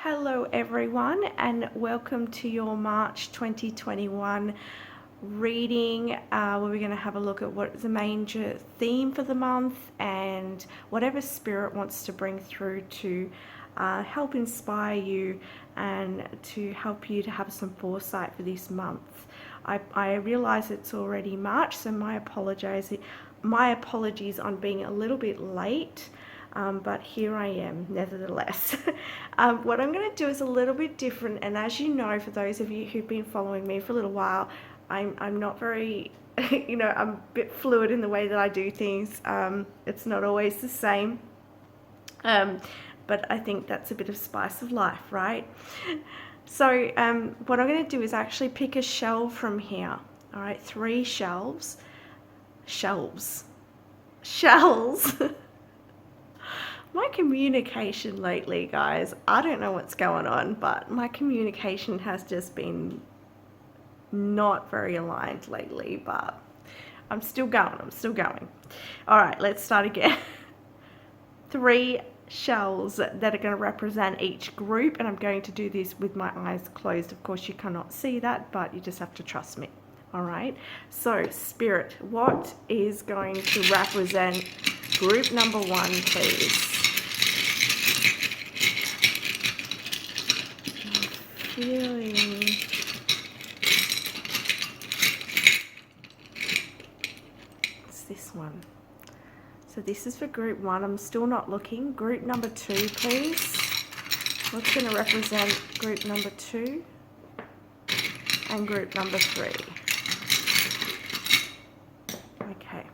Hello everyone, and welcome to your March 2021 reading where we're going to have a look at what is the major theme for the month and whatever spirit wants to bring through to help inspire you and to help you to have some foresight for this month. I realize it's already March, so my apologies on being a little bit late. But here I am, nevertheless. What I'm going to do is a little bit different, and as you know, for those of you who've been following me for a little while, I'm not very, I'm a bit fluid in the way that I do things. It's not always the same, but I think that's a bit of spice of life, right? So what I'm going to do is actually pick a shelf from here. All right, 3 shelves. Shells. My communication lately, guys, I don't know what's going on, but my communication has just been not very aligned lately, but I'm still going. All right, let's start again. 3 shells that are going to represent each group, and I'm going to do this with my eyes closed. Of course, you cannot see that, but you just have to trust me. All right, so Spirit, what is going to represent group number 1, please? Feeling it's this one. So this is for group 1. I'm still not looking. Group number 2, please. What's going to represent group number 2 and group number 3? Okay.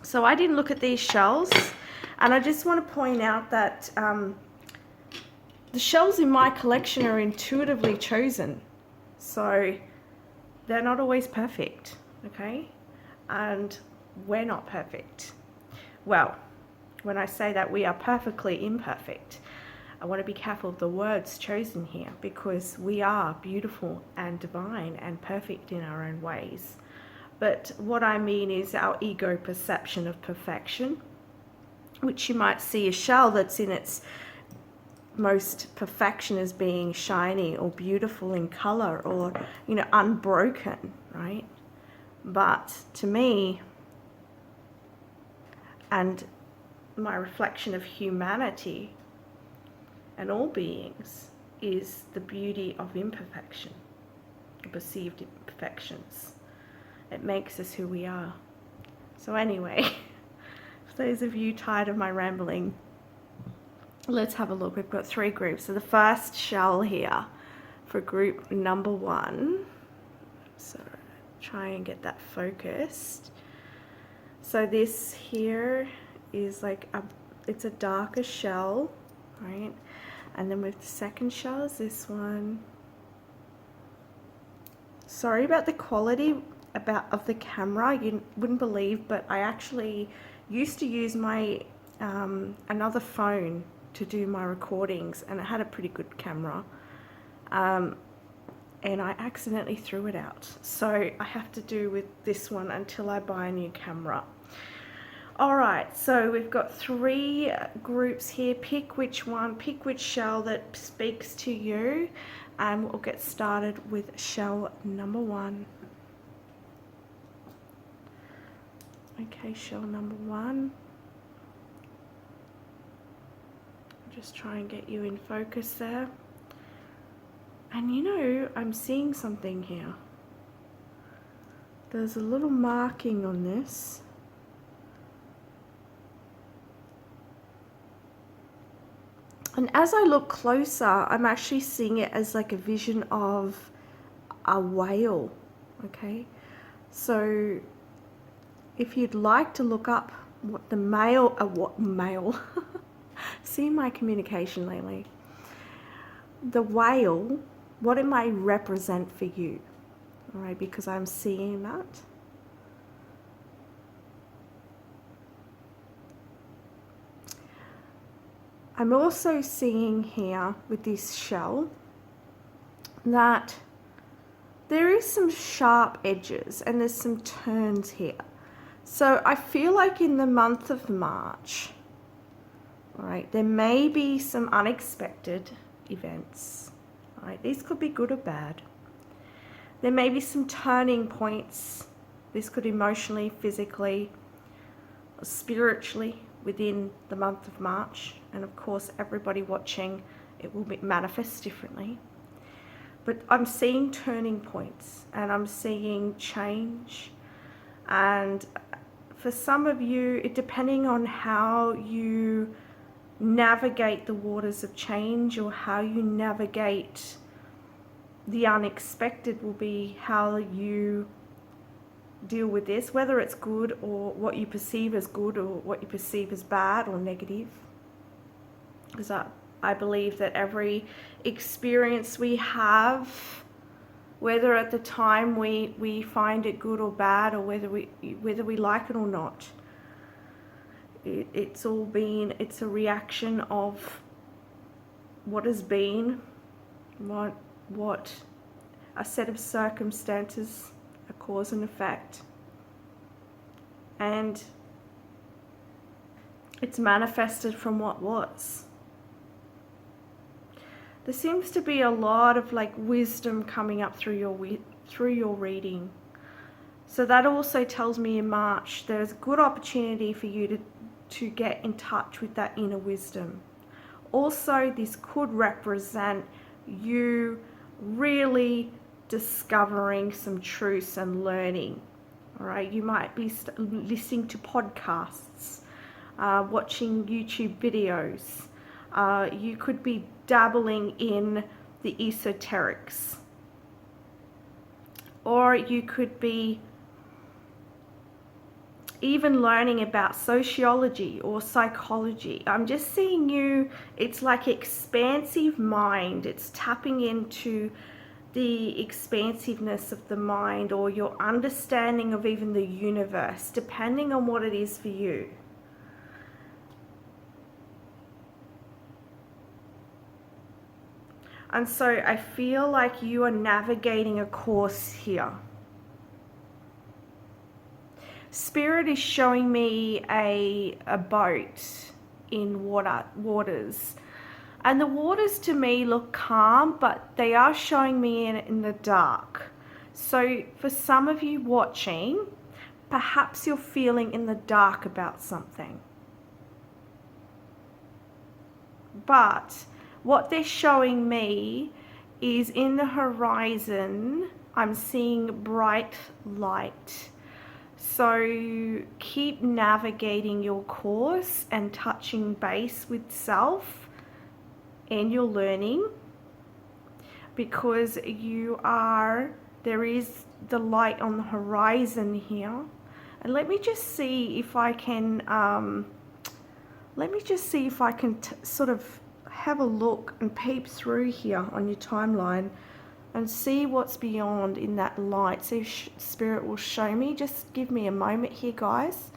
So I didn't look at these shells, and I just want to point out that the shells in my collection are intuitively chosen, so they're not always perfect, okay? And we're not perfect. Well, when I say that we are perfectly imperfect, I want to be careful of the words chosen here, because we are beautiful and divine and perfect in our own ways. But what I mean is our ego perception of perfection, which you might see a shell that's in its most perfection as being shiny or beautiful in color or, unbroken, right? But to me, and my reflection of humanity and all beings, is the beauty of imperfection, perceived imperfections. It makes us who we are. So anyway, for those of you tired of my rambling, let's have a look. We've got 3 groups. So the first shell here for group number 1. So try and get that focused. So this here is like it's a darker shell, right? And then with the second shell is this one. Sorry about the quality of the camera. You wouldn't believe, but I actually used to use my another phone to do my recordings, and it had a pretty good camera, and I accidentally threw it out, so I have to do with this one until I buy a new camera. Alright, so we've got 3 groups here. Pick which shell that speaks to you, and we'll get started with shell number 1. Okay, shell number 1. Just try and get you in focus there. And I'm seeing something here. There's a little marking on this. And as I look closer, I'm actually seeing it as like a vision of a whale, okay? So if you'd like to look up what male, see my communication lately. The whale, what it might represent for you, all right? Because I'm seeing that. I'm also seeing here with this shell that there is some sharp edges and there's some turns here. So I feel like in the month of March, all right, there may be some unexpected events. Right? These could be good or bad. There may be some turning points. This could emotionally, physically, or spiritually within the month of March. And of course, everybody watching, it will manifest differently. But I'm seeing turning points and I'm seeing change. And for some of you, depending on how you navigate the waters of change or how you navigate the unexpected, will be how you deal with this, whether it's good or what you perceive as good or what you perceive as bad or negative. Because I believe that every experience we have, whether at the time we find it good or bad, or whether we like it or not, it's a reaction of what has been, what a set of circumstances, a cause and effect, and it's manifested from what was. There seems to be a lot of like wisdom coming up through your reading. So that also tells me in March there's a good opportunity for you to get in touch with that inner wisdom. Also, this could represent you really discovering some truths and learning. All right, you might be listening to podcasts, watching YouTube videos. You could be dabbling in the esoterics, or you could be even learning about sociology or psychology. I'm just seeing you, it's like expansive mind. It's tapping into the expansiveness of the mind, or your understanding of even the universe, depending on what it is for you. And so I feel like you are navigating a course here. Spirit is showing me a boat in waters. And the waters to me look calm, but they are showing me in the dark. So for some of you watching, perhaps you're feeling in the dark about something. But what they're showing me is in the horizon, I'm seeing bright light. So keep navigating your course and touching base with self and your learning, because there is the light on the horizon here. And let me just see if I can, sort of have a look and peep through here on your timeline and see what's beyond in that light. See if Spirit will show me. Just give me a moment here, guys.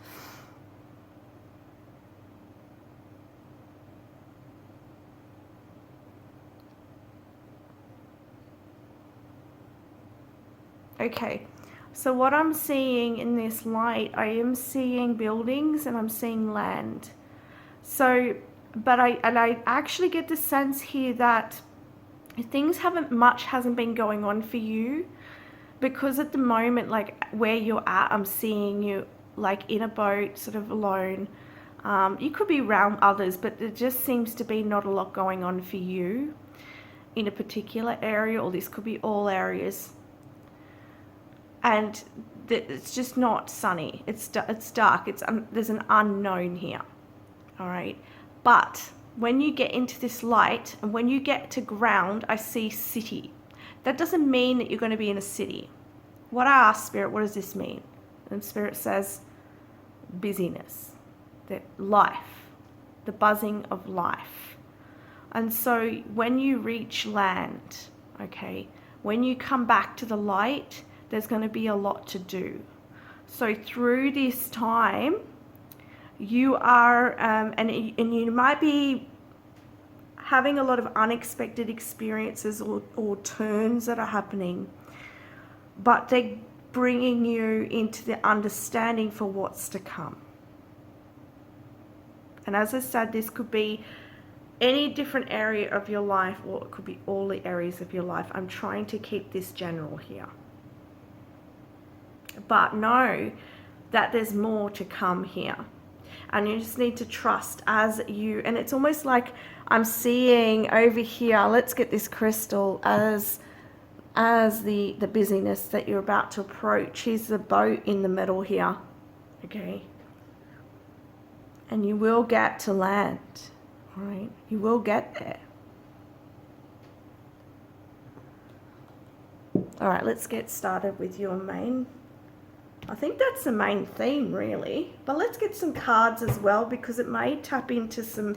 Okay, so what I'm seeing in this light, I am seeing buildings and I'm seeing land. So, but I actually get the sense here that much hasn't been going on for you, because at the moment, like where you're at, I'm seeing you like in a boat, sort of alone. You could be around others, but there just seems to be not a lot going on for you in a particular area, or this could be all areas. And it's just not sunny. It's dark. There's an unknown here. All right. But when you get into this light and when you get to ground, I see city. That doesn't mean that you're going to be in a city. What I asked Spirit, what does this mean? And Spirit says busyness, that life, the buzzing of life. And so when you reach land, okay, when you come back to the light, there's going to be a lot to do. So through this time, you are, and you might be having a lot of unexpected experiences or turns that are happening, but they're bringing you into the understanding for what's to come. And as I said, this could be any different area of your life, or it could be all the areas of your life. I'm trying to keep this general here. But know that there's more to come here. And you just need to trust as you, and it's almost like I'm seeing over here, let's get this crystal as the busyness that you're about to approach. Here's the boat in the middle here, okay? And you will get to land, all right? You will get there. All right, let's get started with your main. I think that's the main theme, really. But let's get some cards as well, because it may tap into some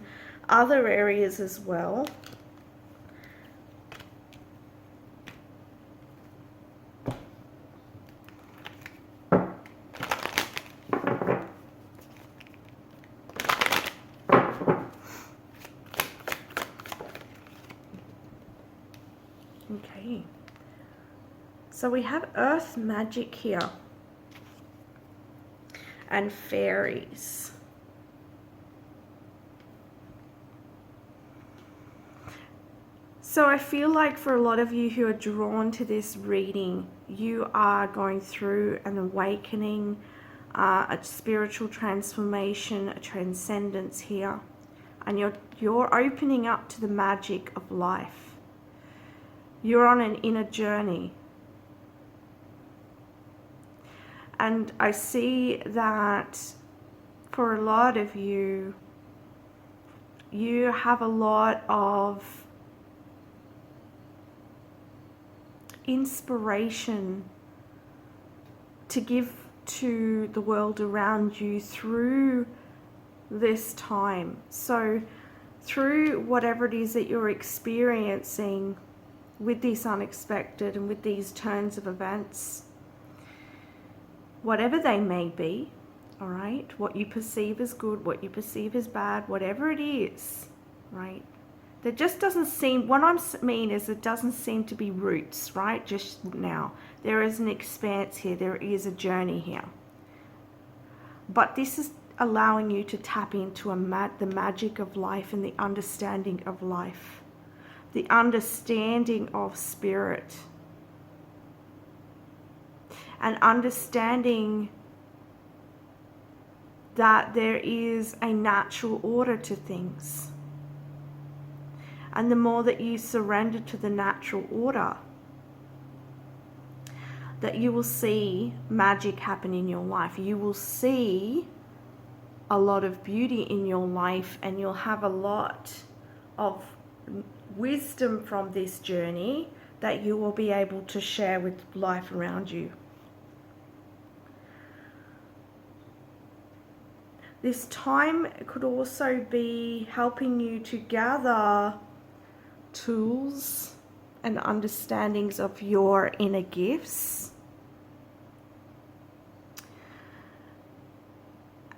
other areas as well. Okay. So we have earth magic here. And fairies. So I feel like for a lot of you who are drawn to this reading, you are going through an awakening, a spiritual transformation, a transcendence here, and you're opening up to the magic of life. You're on an inner journey. And I see that for a lot of you, you have a lot of inspiration to give to the world around you through this time. So through whatever it is that you're experiencing with this unexpected and with these turns of events, whatever they may be, all right, what you perceive as good, what you perceive as bad, whatever it is, right, there just doesn't seem, what I mean is it doesn't seem to be roots, right, just now. There is an expanse here, there is a journey here. But this is allowing you to tap into the magic of life and the understanding of life, the understanding of spirit, and understanding that there is a natural order to things. And the more that you surrender to the natural order, that you will see magic happen in your life. You will see a lot of beauty in your life, and you'll have a lot of wisdom from this journey that you will be able to share with life around you. This time could also be helping you to gather tools and understandings of your inner gifts,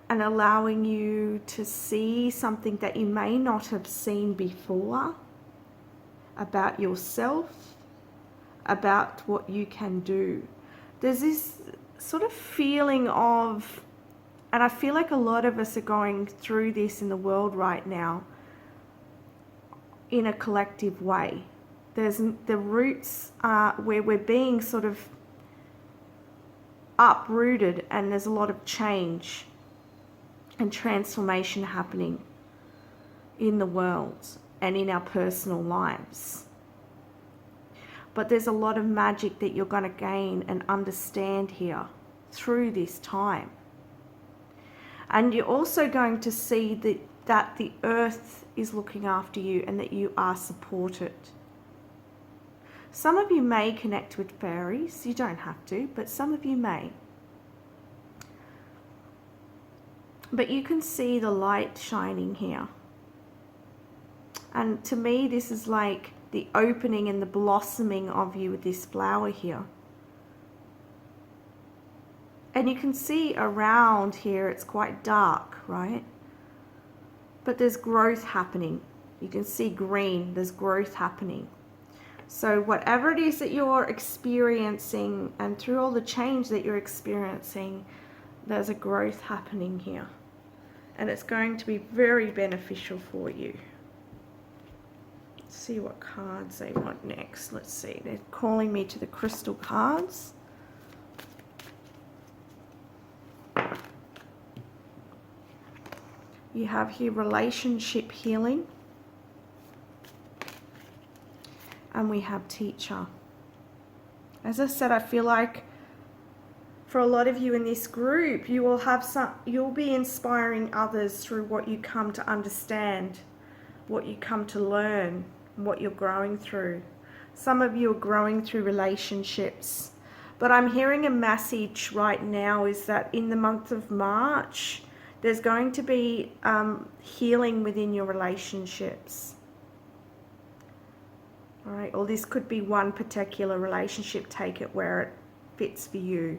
and allowing you to see something that you may not have seen before about yourself, about what you can do. There's this sort of feeling of, and I feel like a lot of us are going through this in the world right now in a collective way. There's the roots where we're being sort of uprooted, and there's a lot of change and transformation happening in the world and in our personal lives. But there's a lot of magic that you're going to gain and understand here through this time. And you're also going to see that the earth is looking after you and that you are supported. Some of you may connect with fairies. You don't have to, but some of you may. But you can see the light shining here. And to me, this is like the opening and the blossoming of you with this flower here. And you can see around here, it's quite dark, right? But there's growth happening. You can see green, there's growth happening. So whatever it is that you're experiencing, and through all the change that you're experiencing, there's a growth happening here. And it's going to be very beneficial for you. see what cards they want next. Let's see. They're calling me to the crystal cards. You have here relationship healing. And we have teacher. As I said, I feel like for a lot of you in this group, you will have you'll be inspiring others through what you come to understand, what you come to learn, what you're growing through. Some of you are growing through relationships, but I'm hearing a message right now is that in the month of March, there's going to be healing within your relationships. All right, or this could be one particular relationship, take it where it fits for you.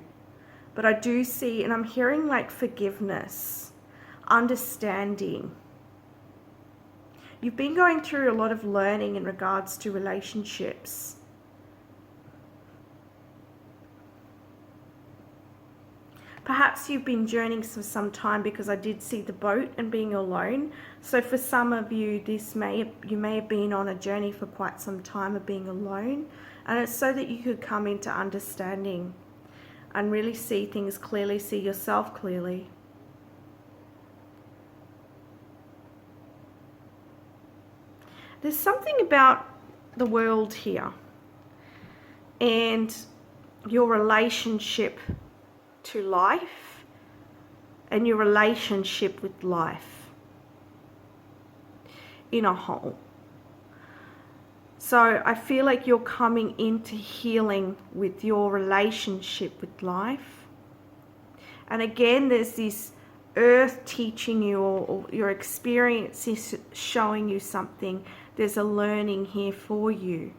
But I do see, and I'm hearing like forgiveness, understanding. You've been going through a lot of learning in regards to relationships. Perhaps you've been journeying for some time, because I did see the boat and being alone. So for some of you, you may have been on a journey for quite some time of being alone. And it's so that you could come into understanding and really see things clearly, see yourself clearly. There's something about the world here and your relationship to life and your relationship with life in a whole. So I feel like you're coming into healing with your relationship with life. And again, there's this earth teaching you, or your experience is showing you something. There's a learning here for you.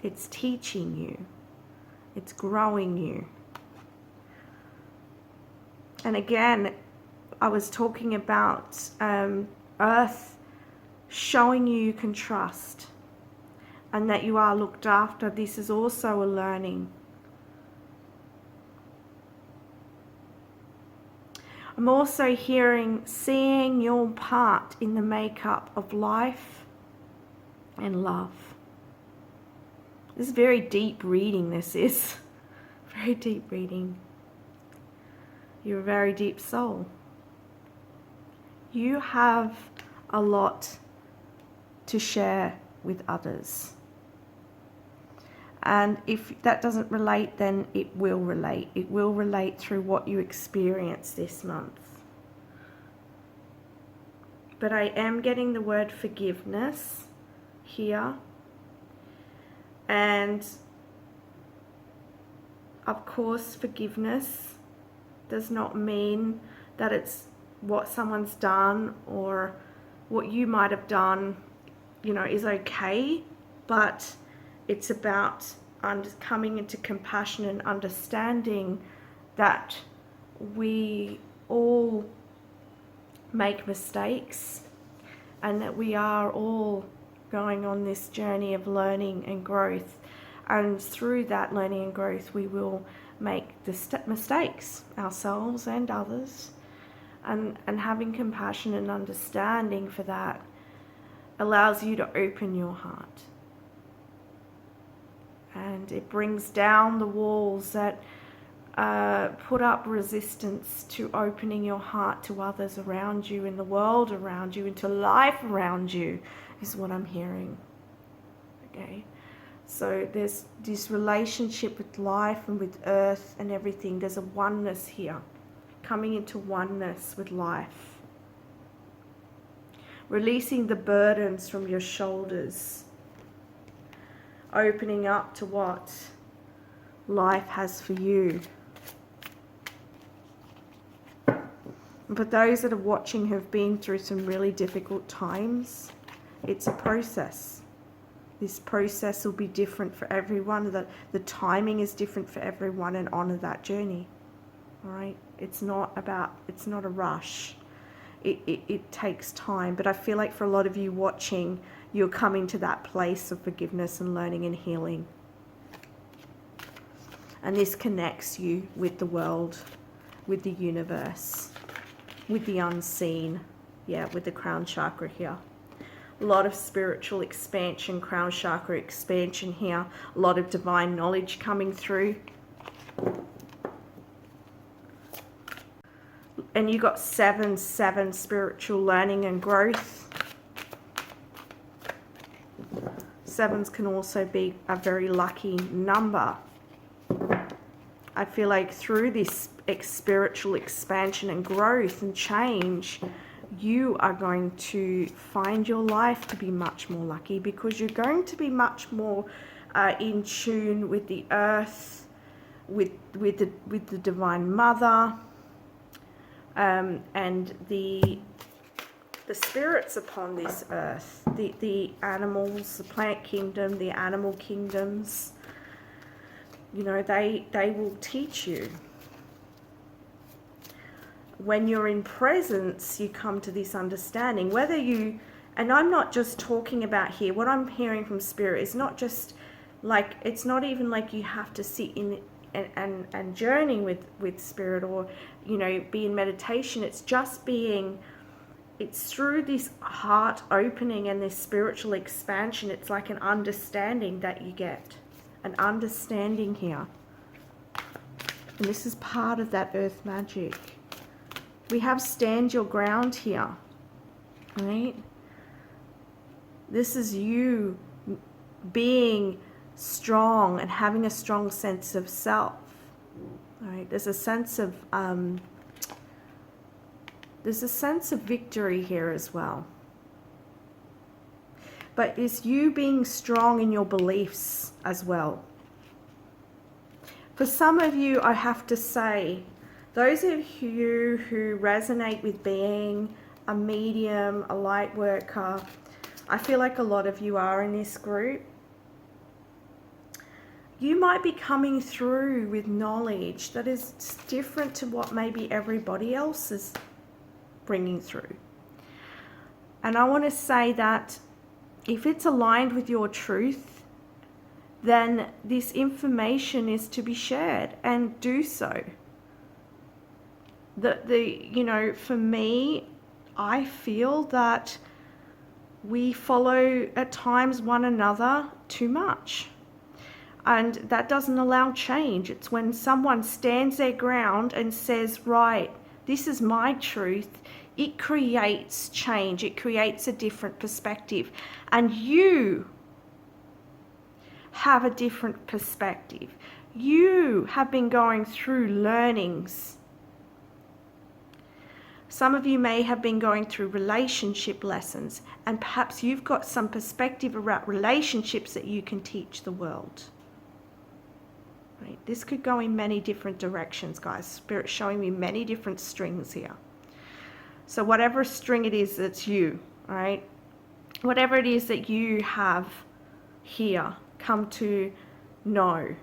It's teaching you. It's growing you. And again, I was talking about earth showing you can trust and that you are looked after. This is also a learning. I'm also seeing your part in the makeup of life and love. This is very deep reading, this is. Very deep reading. You're a very deep soul. You have a lot to share with others. And if that doesn't relate, then it will relate. It will relate through what you experience this month. But I am getting the word forgiveness here. And of course, forgiveness does not mean that it's what someone's done or what you might have done, is okay, but it's about coming into compassion and understanding that we all make mistakes and that we are all going on this journey of learning and growth. And through that learning and growth, we will make the mistakes, ourselves and others. And having compassion and understanding for that allows you to open your heart. And it brings down the walls that put up resistance to opening your heart to others around you, in the world around you, into life around you, is what I'm hearing. Okay? So there's this relationship with life and with earth and everything. There's a oneness here. Coming into oneness with life. Releasing the burdens from your shoulders. Opening up to what life has for you. And for those that are watching who have been through some really difficult times, it's a process. This process will be different for everyone. The timing is different for everyone, and honor that journey. All right? It's not a rush. It takes time. But I feel like for a lot of you watching, you're coming to that place of forgiveness and learning and healing. And this connects you with the world, with the universe, with the unseen. Yeah, with the crown chakra here. A lot of spiritual expansion, crown chakra expansion here. A lot of divine knowledge coming through. And you got 7, spiritual learning and growth. 7s can also be a very lucky number. I feel like through this spiritual expansion and growth and change, you are going to find your life to be much more lucky, because you're going to be much more in tune with the earth, with the Divine Mother, and the spirits upon this earth, the animals, the plant kingdom, the animal kingdoms. You know, they will teach you. When you're in presence, you come to this understanding. Whether you, and I'm not just talking about here, what I'm hearing from Spirit is not just like, it's not even like you have to sit in and journey with Spirit, or, you know, be in meditation. It's just being, it's through this heart opening and this spiritual expansion. It's like an understanding that you get. An understanding here. And this is part of that earth magic. We have stand your ground here, right? This is you being strong and having a strong sense of self, right? There's a sense of victory here as well. But it's you being strong in your beliefs as well. For some of you, I have to say, those of you who resonate with being a medium, a light worker, I feel like a lot of you are in this group. You might be coming through with knowledge that is different to what maybe everybody else is bringing through. And I want to say that if it's aligned with your truth, then this information is to be shared, and do so. You know, for me, I feel that we follow at times one another too much. And that doesn't allow change. It's when someone stands their ground and says, right, this is my truth. It creates change. It creates a different perspective. And you have a different perspective. You have been going through learnings. Some of you may have been going through relationship lessons, and perhaps you've got some perspective about relationships that you can teach the world. Right? This could go in many different directions, guys. Spirit's showing me many different strings here. So whatever string it is that's you, all right? Whatever it is that you have here, come to know.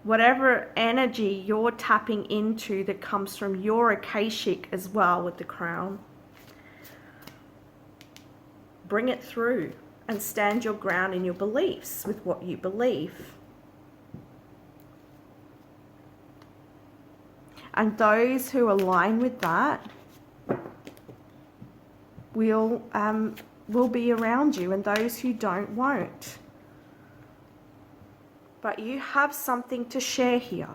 Whatever energy you're tapping into that comes from your Akashic as well with the crown, bring it through and stand your ground in your beliefs with what you believe. And those who align with that will be around you, and those who don't won't. But you have something to share here.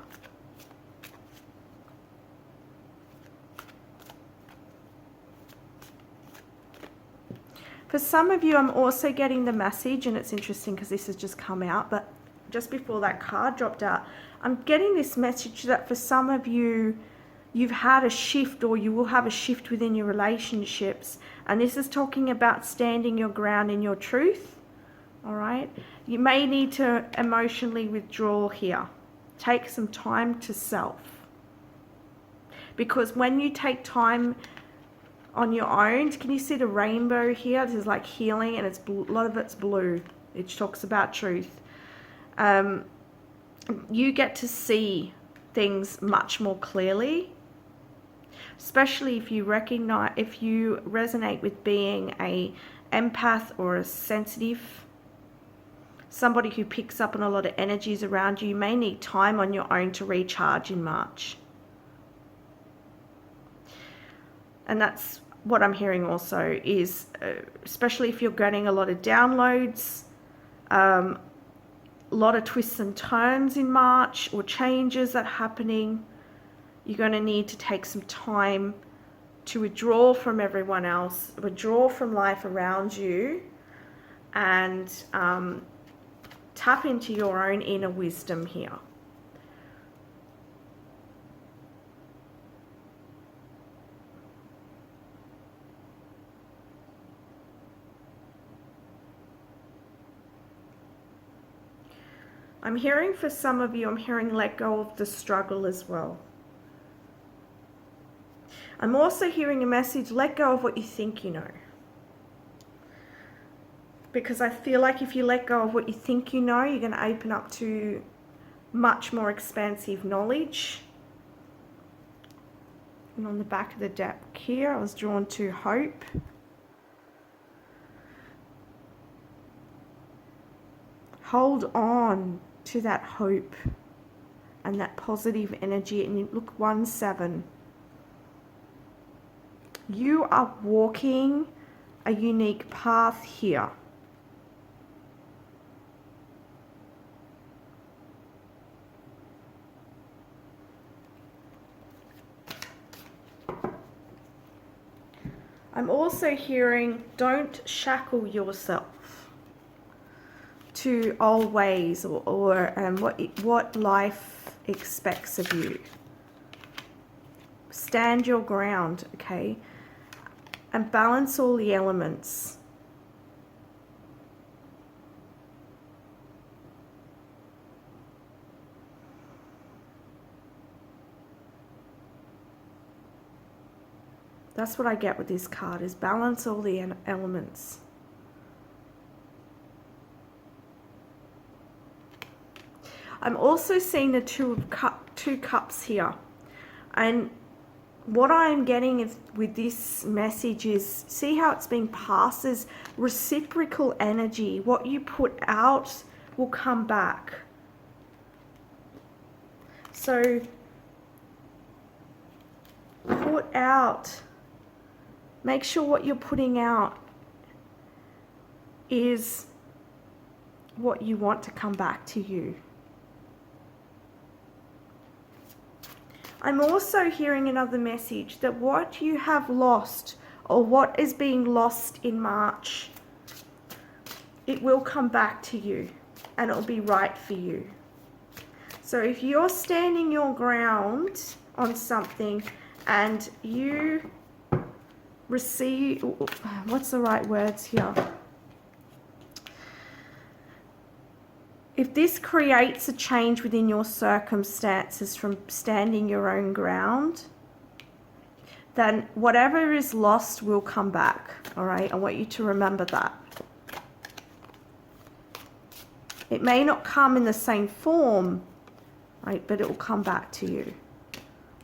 For some of you, I'm also getting the message, and it's interesting because this has just come out, but just before that card dropped out, I'm getting this message that for some of you, you've had a shift, or you will have a shift within your relationships. And this is talking about standing your ground in your truth. All right. You may need to emotionally withdraw here. Take some time to self. Because when you take time on your own, can you see the rainbow here? This is like healing, and it's a lot of it's blue. It talks about truth. You get to see things much more clearly, especially if you resonate with being a empath or a sensitive, somebody who picks up on a lot of energies around you. You may need time on your own to recharge in March. And that's, what I'm hearing also is, especially if you're getting a lot of downloads, a lot of twists and turns in March, or changes that are happening, you're going to need to take some time to withdraw from everyone else, withdraw from life around you, and tap into your own inner wisdom here. I'm hearing for some of you, I'm hearing let go of the struggle as well. I'm also hearing a message, let go of what you think you know. Because I feel like if you let go of what you think you know, you're going to open up to much more expansive knowledge. And on the back of the deck here, I was drawn to hope. Hold on to that hope and that positive energy. And you look 1-7. You are walking a unique path here. I'm also hearing, don't shackle yourself to old ways or what life expects of you. Stand your ground, okay? And balance all the elements. That's what I get with this card, is balance all the elements. I'm also seeing the two cups here. And what I'm getting is, with this message, is, see how it's being passed as reciprocal energy. What you put out will come back. So put out. Make sure what you're putting out is what you want to come back to you. I'm also hearing another message that what you have lost, or what is being lost in March, it will come back to you and it'll be right for you. So if you're standing your ground on something and you receive, what's the right words here? If this creates a change within your circumstances from standing your own ground, then whatever is lost will come back, all right? I want you to remember that. It may not come in the same form, right, but it will come back to you.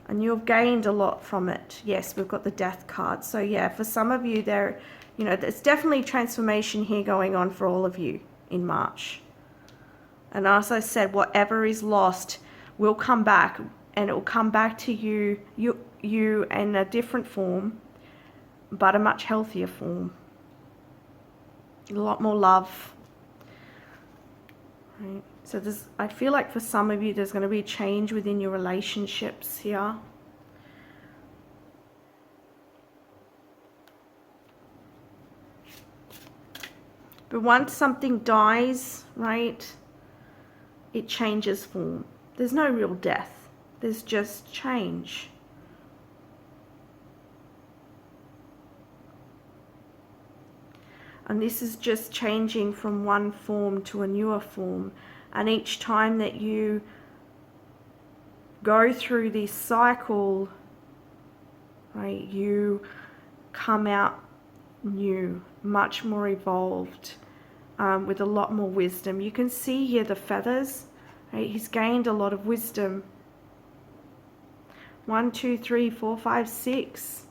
And you've gained a lot from it. Yes, we've got the Death card. So yeah, for some of you, there's definitely transformation here going on for all of you in March. And as I said, whatever is lost will come back, and it will come back to you in a different form, but a much healthier form. A lot more love. Right. So I feel like for some of you, there's going to be a change within your relationships here. But once something dies, right, it changes form. There's no real death. There's just change. And this is just changing from one form to a newer form. And each time that you go through this cycle, right, you come out new, much more evolved, with a lot more wisdom. You can see here the feathers, right? He's gained a lot of wisdom. 1, 2, 3, 4, 5, 6.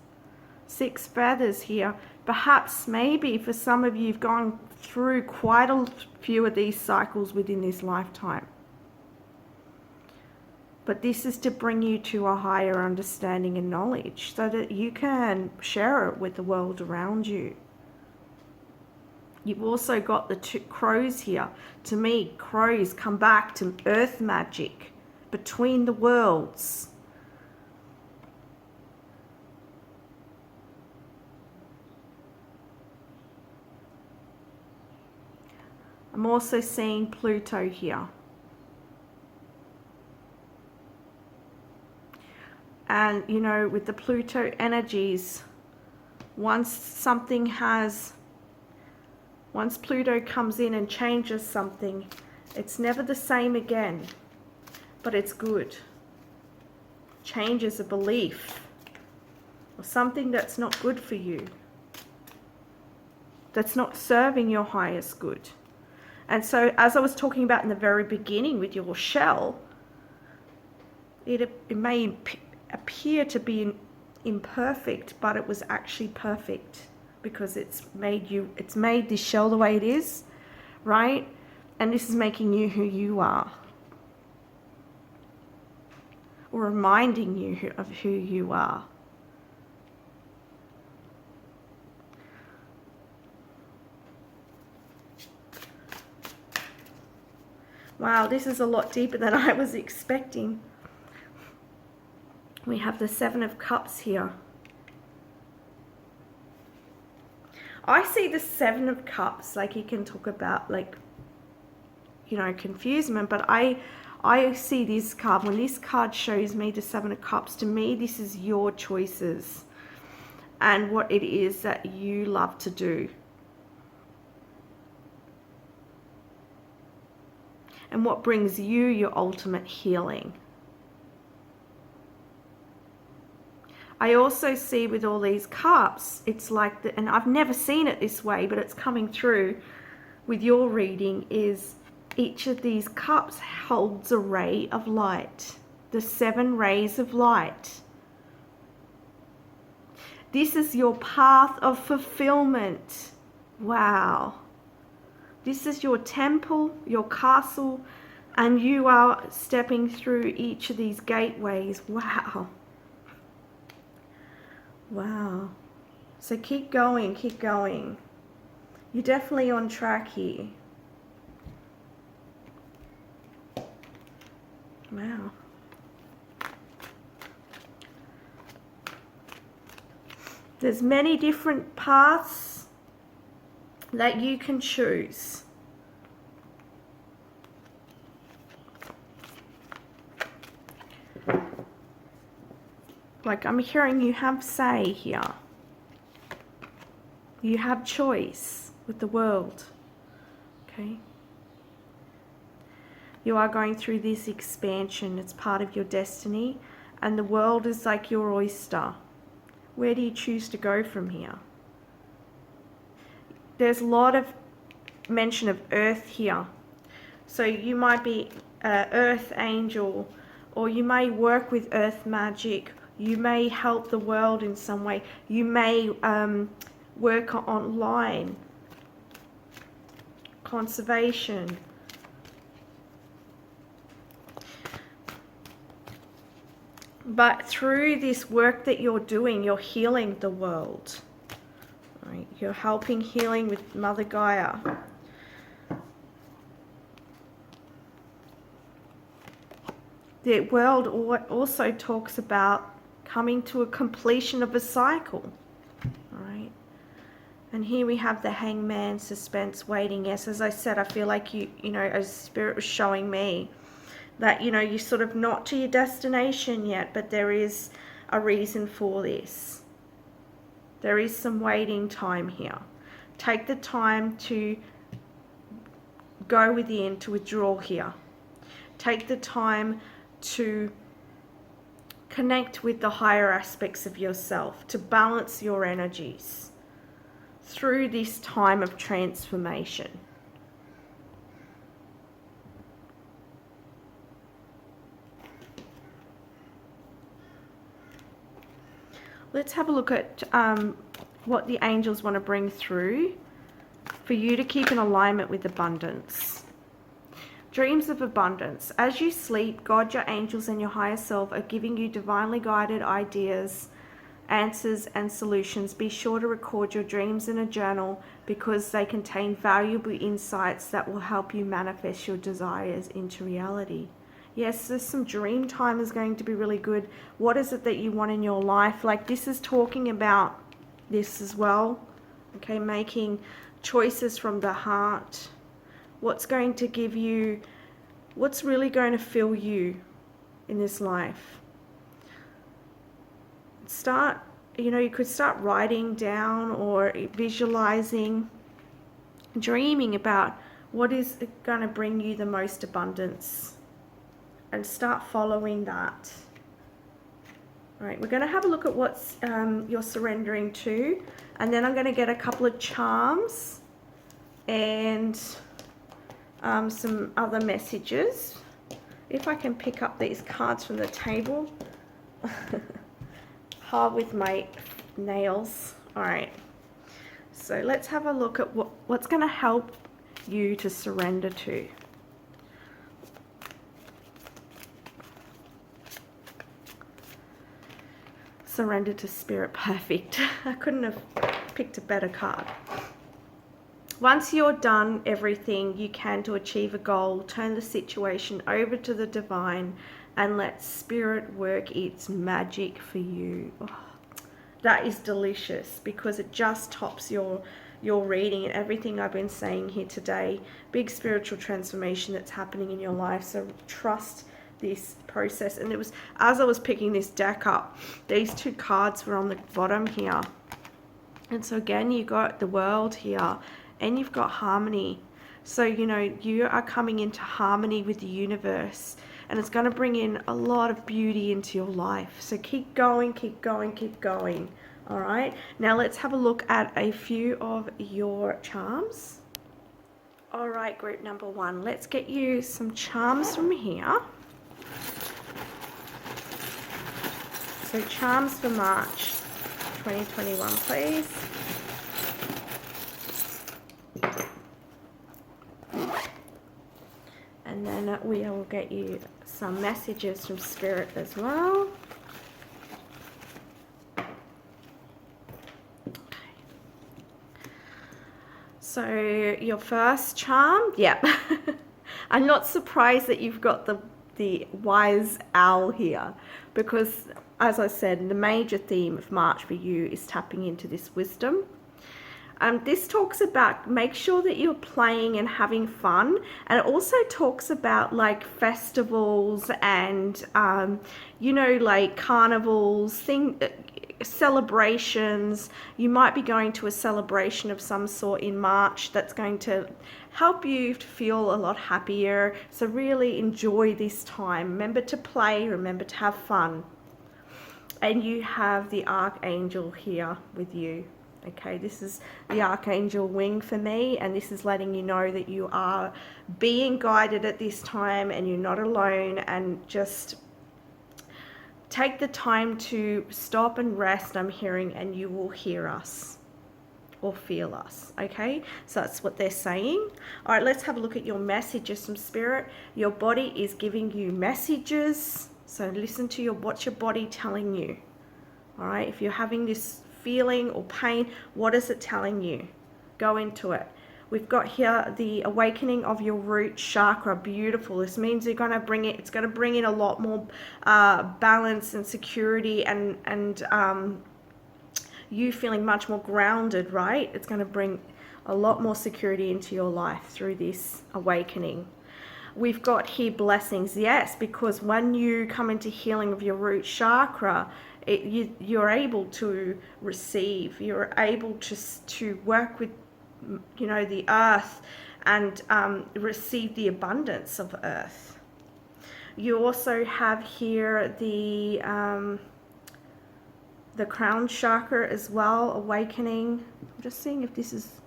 6 feathers here. Perhaps, maybe for some of you, you've gone through quite a few of these cycles within this lifetime. But this is to bring you to a higher understanding and knowledge so that you can share it with the world around you. You've also got the two crows here. To me, crows come back to earth magic, between the worlds. I'm also seeing Pluto here. And, you know, with the Pluto energies, once Pluto comes in and changes something, it's never the same again, but it's good. Changes a belief or something that's not good for you, that's not serving your highest good. And so, as I was talking about in the very beginning with your shell, it may appear to be imperfect, but it was actually perfect because it's made this shell the way it is, right? And this is making you who you are, or reminding you of who you are. Wow, this is a lot deeper than I was expecting. We have the Seven of Cups here. I see the Seven of Cups, like you can talk about, like, you know, confusion, but I see this card. When this card shows me the Seven of Cups, to me, this is your choices and what it is that you love to do. And what brings you your ultimate healing. I also see with all these cups, it's like, and I've never seen it this way, but it's coming through with your reading, is each of these cups holds a ray of light. The 7 rays of light. This is your path of fulfillment. Wow. This is your temple, your castle, and you are stepping through each of these gateways. Wow. Wow. So keep going, keep going. You're definitely on track here. Wow. There's many different paths that you can choose. Like I'm hearing you have say here. You have choice with the world. Okay? You are going through this expansion. It's part of your destiny. And the world is like your oyster. Where do you choose to go from here? There's a lot of mention of earth here. So you might be an earth angel, or you may work with earth magic. You may help the world in some way. You may work online. Conservation. But through this work that you're doing, you're healing the world. Right? You're helping healing with Mother Gaia. The world also talks about coming to a completion of a cycle. Right? And here we have the Hangman, suspense, waiting. Yes, as I said, I feel like you know, as Spirit was showing me, that, you know, you're sort of not to your destination yet, but there is a reason for this. There is some waiting time here. Take the time to go within, to withdraw here. Take the time to connect with the higher aspects of yourself, to balance your energies through this time of transformation. Let's have a look at what the angels want to bring through for you to keep in alignment with abundance. Dreams of abundance. As you sleep, God, your angels, and your higher self are giving you divinely guided ideas, answers, and solutions. Be sure to record your dreams in a journal because they contain valuable insights that will help you manifest your desires into reality. Yes, there's some dream time is going to be really good. What is it that you want in your life? Like, this is talking about this as well. Okay, making choices from the heart. What's going to give you, what's really going to fill you in this life? Start, you could start writing down or visualizing, dreaming about what is going to bring you the most abundance, and start following that. All right, we're going to have a look at what's you're surrendering to, and then I'm going to get a couple of charms and some other messages. If I can pick up these cards from the table. Hard with my nails. All right, so let's have a look at what's going to help you to surrender to. Surrender to spirit. Perfect. I couldn't have picked a better card. Once you're done everything you can to achieve a goal, turn the situation over to the divine and let spirit work its magic for you. Oh, that is delicious, because it just tops your reading and everything I've been saying here today. Big spiritual transformation that's happening in your life. So trust this process. And it was, as I was picking this deck up, these two cards were on the bottom here. And so again, you got the world here and you've got harmony. So, you are coming into harmony with the universe, and it's going to bring in a lot of beauty into your life. So keep going, keep going, keep going. All right. Now let's have a look at a few of your charms. All right, group number 1. Let's get you some charms from here. So charms for March 2021, please. And then we will get you some messages from Spirit as well. Okay. So your first charm, yep. I'm not surprised that you've got the wise owl here, because as I said, the major theme of March for you is tapping into this wisdom. This talks about, make sure that you're playing and having fun, and it also talks about like festivals and like carnivals, celebrations. You might be going to a celebration of some sort in March that's going to help you to feel a lot happier. So really enjoy this time. Remember to play, remember to have fun. And you have the Archangel here with you. Okay, this is the Archangel wing for me, and this is letting you know that you are being guided at this time and you're not alone, and just take the time to stop and rest, I'm hearing, and you will hear us or feel us. Okay, so that's what they're saying. All right, let's have a look at your messages from Spirit. Your body is giving you messages, so listen to what's your body telling you. All right, if you're having this feeling or pain, what is it telling you? Go into it. We've got here the awakening of your root chakra. Beautiful. This means you're going to bring it, it's going to bring in a lot more balance and security, and you feeling much more grounded, right? It's going to bring a lot more security into your life through this awakening. We've got here blessings. Yes, because when you come into healing of your root chakra, you're able to receive, you're able to work with the earth and receive the abundance of earth. You also have here the crown chakra as well, awakening. I'm just seeing if this is,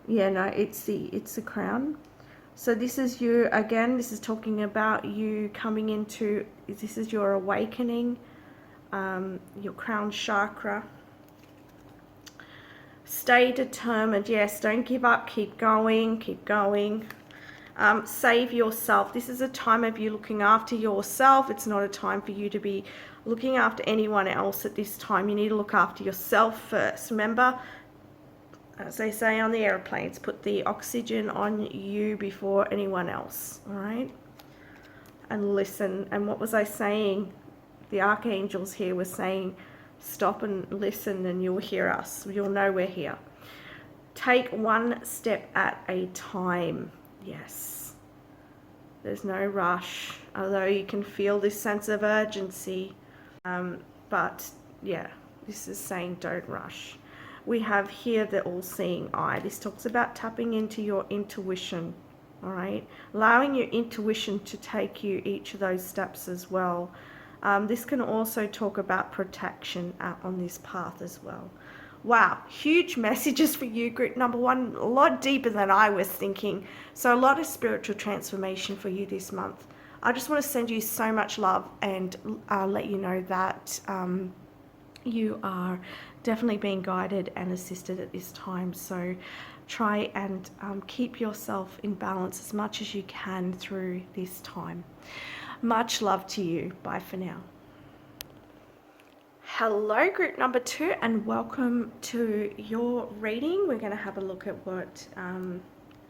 it's the crown. So this is you again. This is talking about you coming into, this is your awakening. Your crown chakra. Stay determined. Yes, don't give up. Keep going. Keep going. Save yourself. This is a time of you looking after yourself. It's not a time for you to be looking after anyone else at this time. You need to look after yourself first. Remember, as they say on the airplanes, put the oxygen on you before anyone else, all right? And listen. And what was I saying? The archangels here were saying, stop and listen and you'll hear us. You'll know we're here. Take one step at a time. Yes. There's no rush, although you can feel this sense of urgency. But yeah, this is saying don't rush. We have here the all-seeing eye. This talks about tapping into your intuition, all right? Allowing your intuition to take you each of those steps as well. This can also talk about protection on this path as well. Wow, huge messages for you, group number one, a lot deeper than I was thinking. So a lot of spiritual transformation for you this month. I just want to send you so much love and let you know that you are definitely being guided and assisted at this time. So try and keep yourself in balance as much as you can through this time. Much love to you. Bye for now. Hello, group number two, and welcome to your reading. We're going to have a look at what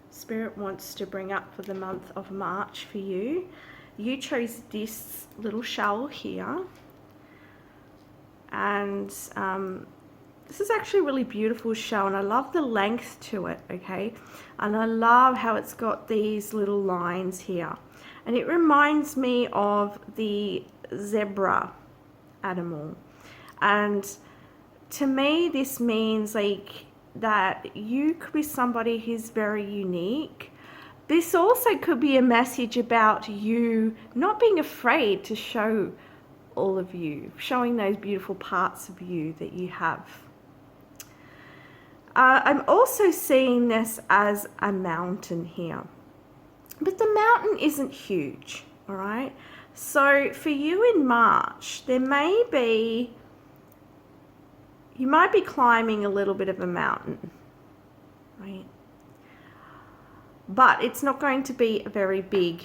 Spirit wants to bring up for the month of March for you. You chose this little shell here, and this is actually a really beautiful shell, and I love the length to it, okay? And I love how it's got these little lines here. And it reminds me of the zebra animal. And to me, this means like that you could be somebody who's very unique. This also could be a message about you not being afraid to show all of you, showing those beautiful parts of you that you have. I'm also seeing this as a mountain here, but the mountain isn't huge, all right? So for you in March, you might be climbing a little bit of a mountain, right? But it's not going to be a very big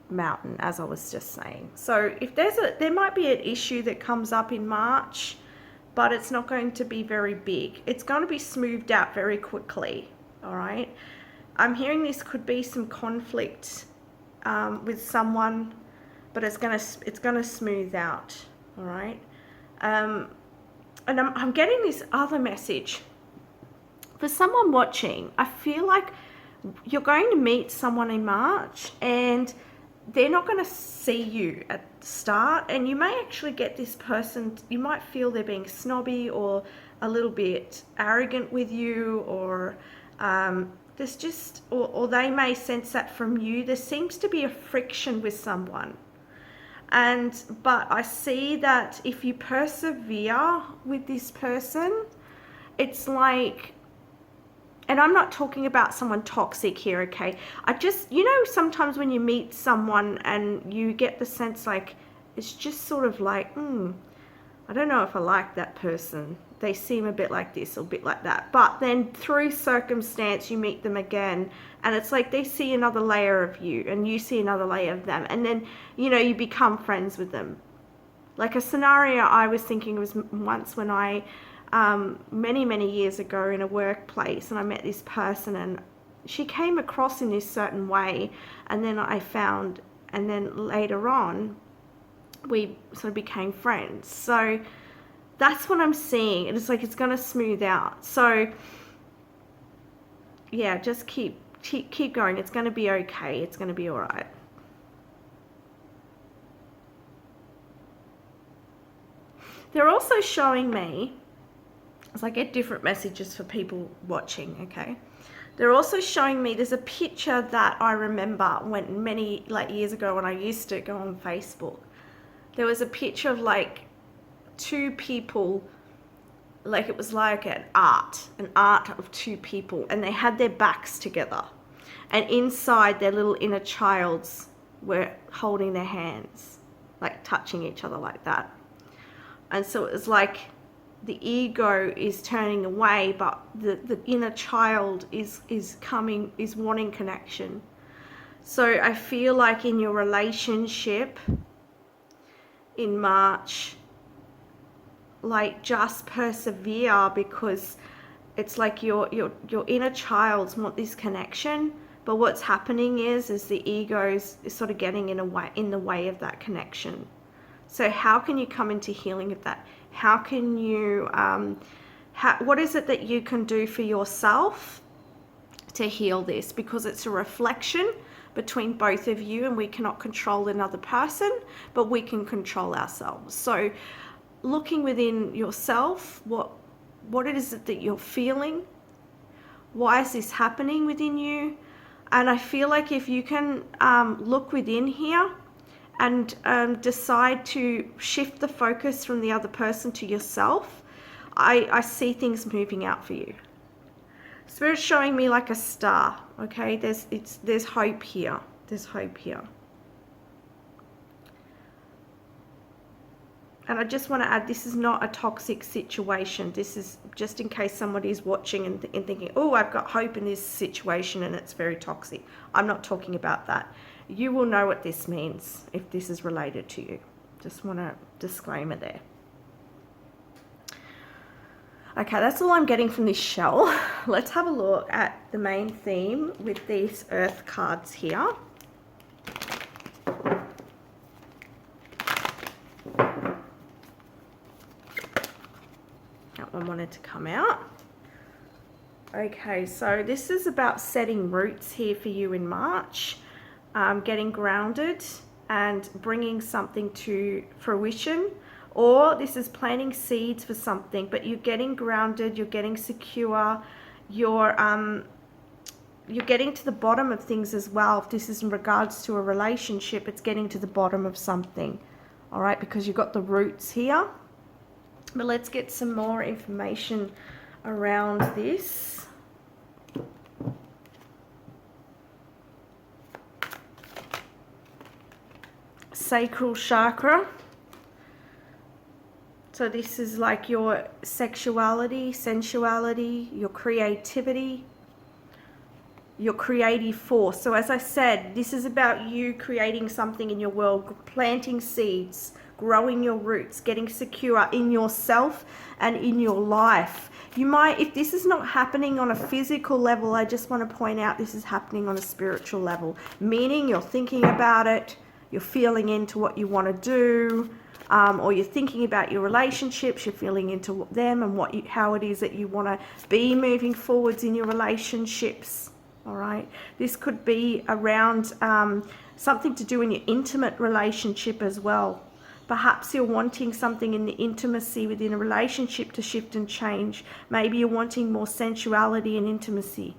mountain, as I was just saying. So if there might be an issue that comes up in March, but it's not going to be very big. It's going to be smoothed out very quickly, all right? I'm hearing this could be some conflict with someone, but it's gonna smooth out, all right? And I'm getting this other message. For someone watching, I feel like you're going to meet someone in March and they're not going to see you at the start, and you may actually get this person, you might feel they're being snobby or a little bit arrogant with you, or there's just, or they may sense that from you. There seems to be a friction with someone. But I see that if you persevere with this person, it's like, and I'm not talking about someone toxic here, okay? Sometimes when you meet someone and you get the sense like, it's just sort of like, I don't know if I like that person. They seem a bit like this or a bit like that. But then through circumstance, you meet them again, and it's like they see another layer of you and you see another layer of them. And then, you become friends with them. Like a scenario I was thinking was once when I, many, many years ago in a workplace, and I met this person and she came across in this certain way, and then and then later on, we sort of became friends. So that's what I'm seeing. It's like it's going to smooth out. So yeah, just keep going. It's going to be okay. It's going to be all right. They're also showing me, as I get different messages for people watching, okay? They're also showing me, there's a picture that I remember when many years ago when I used to go on Facebook. There was a picture of like two people, like it was like an art of two people, and they had their backs together, and inside their little inner childs were holding their hands, like touching each other like that. And so it was like the ego is turning away, but the inner child is wanting connection. So I feel like in your relationship in March, like just persevere, because it's like your inner child want this connection, but what's happening is the ego is sort of getting in the way of that connection. So how can you come into healing of that? How can you what is it that you can do for yourself to heal this? Because it's a reflection between both of you, and we cannot control another person, but we can control ourselves. So looking within yourself, what it is that you're feeling, why is this happening within you? And I feel like if you can look within here and decide to shift the focus from the other person to yourself, I see things moving out for you. Spirit's showing me like a star, okay? There's hope here. There's hope here. And I just want to add, this is not a toxic situation. This is just in case somebody's watching and thinking, oh, I've got hope in this situation and it's very toxic. I'm not talking about that. You will know what this means if this is related to you. Just want a disclaimer there. Okay, that's all I'm getting from this shell. Let's have a look at the main theme with these earth cards here. That one wanted to come out. Okay, so this is about setting roots here for you in March, getting grounded and bringing something to fruition. Or this is planting seeds for something, but you're getting grounded, you're getting secure, you're getting to the bottom of things as well. If this is in regards to a relationship, it's getting to the bottom of something, all right, because you've got the roots here. But let's get some more information around this. Sacral chakra. So this is like your sexuality, sensuality, your creativity, your creative force. So as I said, this is about you creating something in your world, planting seeds, growing your roots, getting secure in yourself and in your life. You might, if this is not happening on a physical level, I just want to point out this is happening on a spiritual level, meaning you're thinking about it, you're feeling into what you want to do, or you're thinking about your relationships, you're feeling into them and how it is that you want to be moving forwards in your relationships. All right, this could be around something to do in your intimate relationship as well. Perhaps you're wanting something in the intimacy within a relationship to shift and change. Maybe you're wanting more sensuality and intimacy.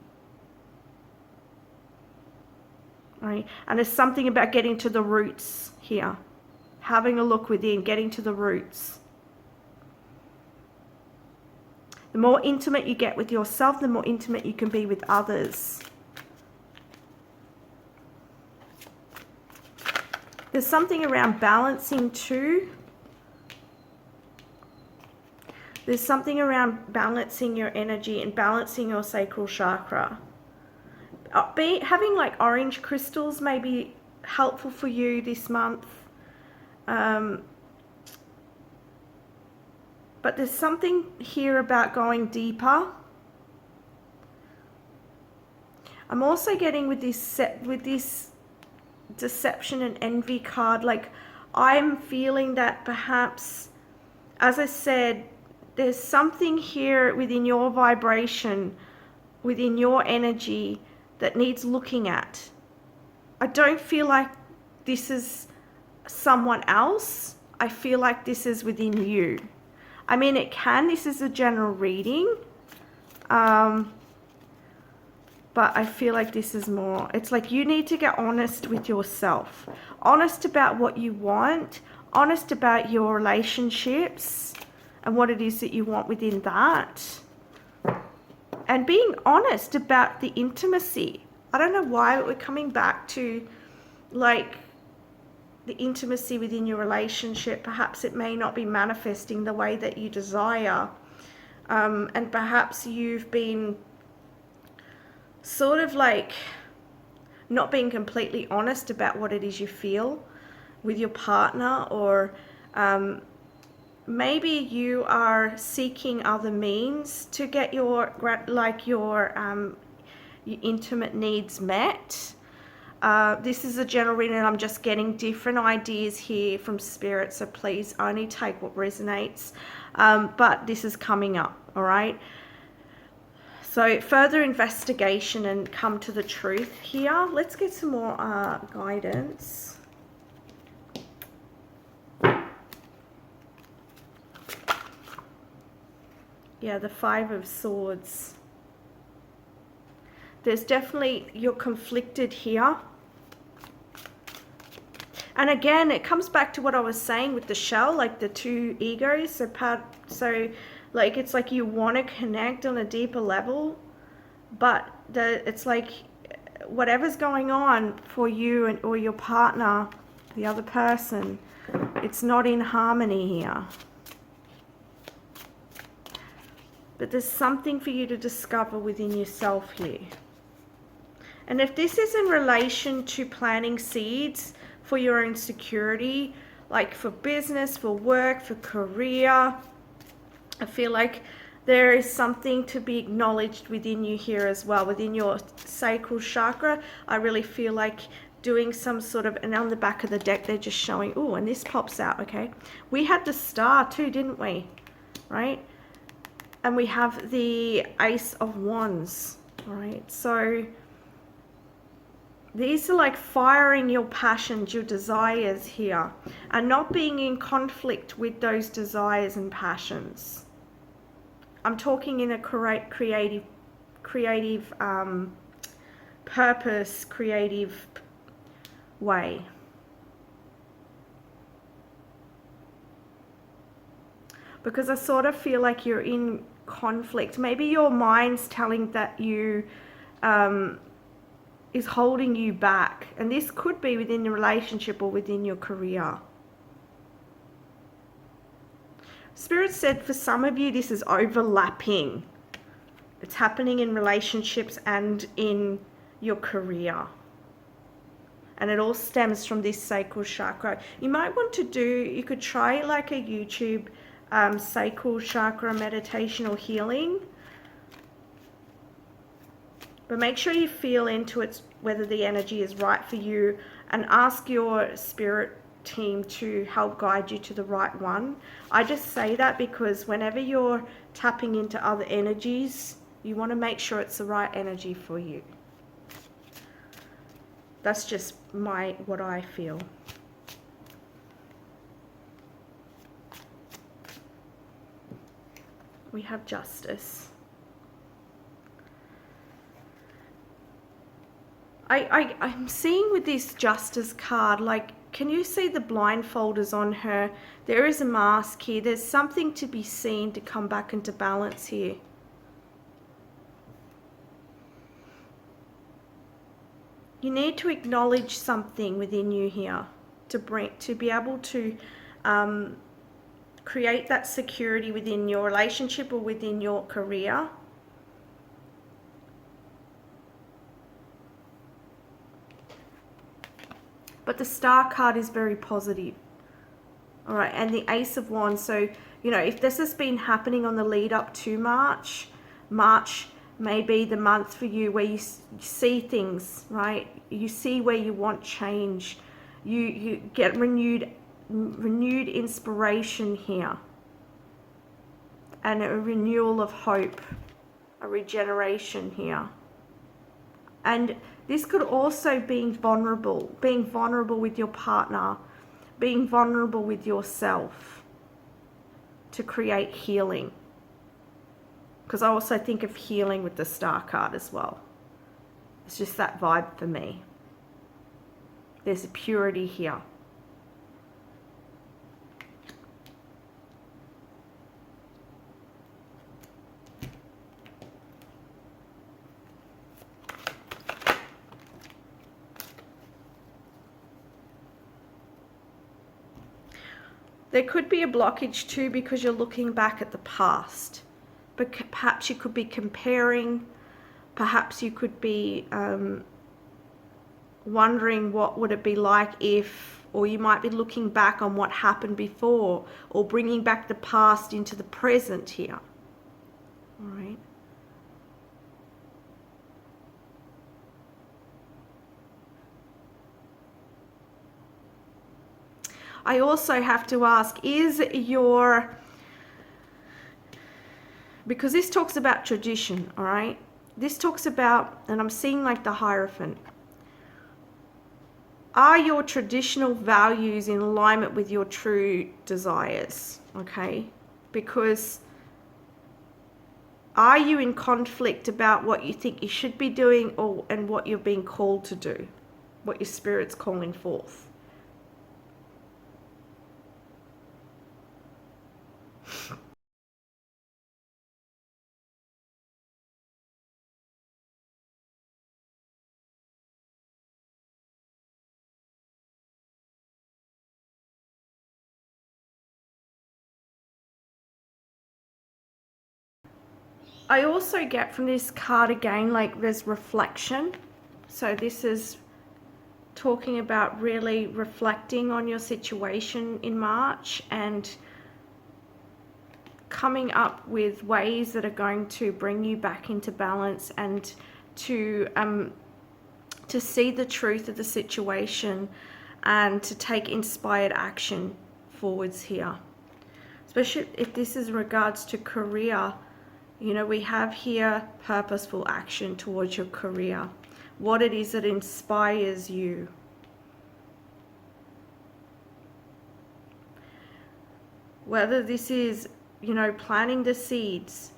All right, and there's something about getting to the roots here. Having a look within, getting to the roots. The more intimate you get with yourself, the more intimate you can be with others. There's something around balancing too. There's something around balancing your energy and balancing your sacral chakra. Having like orange crystals may be helpful for you this month. But there's something here about going deeper. I'm also getting with this deception and envy card, like I'm feeling that perhaps, as I said, there's something here within your vibration, within your energy that needs looking at. I don't feel like this is someone else. I feel like this is within you. I mean, this is a general reading, but I feel like this is more, it's like you need to get honest with yourself, honest about what you want, honest about your relationships and what it is that you want within that, and being honest about the intimacy. I don't know why we're coming back to like the intimacy within your relationship. Perhaps it may not be manifesting the way that you desire, and perhaps you've been sort of like not being completely honest about what it is you feel with your partner, or maybe you are seeking other means to get your intimate needs met. This is a general reading, and I'm just getting different ideas here from Spirit, so please only take what resonates. But this is coming up, all right? So further investigation and come to the truth here. Let's get some more guidance. Yeah, the Five of Swords. There's definitely, you're conflicted here. And again, it comes back to what I was saying with the shell, like the two egos. So like, it's like you want to connect on a deeper level, but it's like whatever's going on for you or your partner, the other person, it's not in harmony here. But there's something for you to discover within yourself here. And if this is in relation to planting seeds for your own security, like for business, for work, for career, I feel like there is something to be acknowledged within you here as well, within your sacral chakra. I really feel like doing some sort of, and on the back of the deck, they're just showing, oh, and this pops out, okay? We had the star too, didn't we? Right? And we have the Ace of Wands, all right? So these are like firing your passions, your desires here, and not being in conflict with those desires and passions. I'm talking in a creative purpose, creative way. Because I sort of feel like you're in conflict. Maybe your mind's telling that you is holding you back, and this could be within the relationship or within your career. Spirit said for some of you this is overlapping. It's happening in relationships and in your career, and it all stems from this sacral chakra. You might want to you could try like a YouTube sacral chakra meditation or healing. But make sure you feel into it, whether the energy is right for you, and ask your spirit team to help guide you to the right one. I just say that because whenever you're tapping into other energies, you want to make sure it's the right energy for you. That's just what I feel. We have Justice. I'm seeing with this Justice card, like, can you see the blindfolders on her? There is a mask here. There's something to be seen to come back into balance here. You need to acknowledge something within you here to be able to create that security within your relationship or within your career. But the Star card is very positive. All right, and the Ace of Wands. So, you know, if this has been happening on the lead up to March may be the month for you where you see things, right? You see where you want change. You get renewed inspiration here. And a renewal of hope, a regeneration here. And this could also be vulnerable, being vulnerable with your partner, being vulnerable with yourself to create healing. Because I also think of healing with the Star card as well. It's just that vibe for me. There's a purity here. There could be a blockage too because you're looking back at the past. But perhaps you could be comparing. Perhaps you could be wondering what would it be like if, or you might be looking back on what happened before, or bringing back the past into the present here. All right. I also have to ask, because this talks about tradition, all right? This talks about, and I'm seeing like the Hierophant. Are your traditional values in alignment with your true desires? Okay? Because are you in conflict about what you think you should be doing and what you're being called to do? What your spirit's calling forth? I also get from this card again, like there's reflection. So this is talking about really reflecting on your situation in March and coming up with ways that are going to bring you back into balance and to see the truth of the situation and to take inspired action forwards here. Especially if this is in regards to career. You know, we have here purposeful action towards your career. What it is that inspires you. Whether this is, you know, planting the seeds,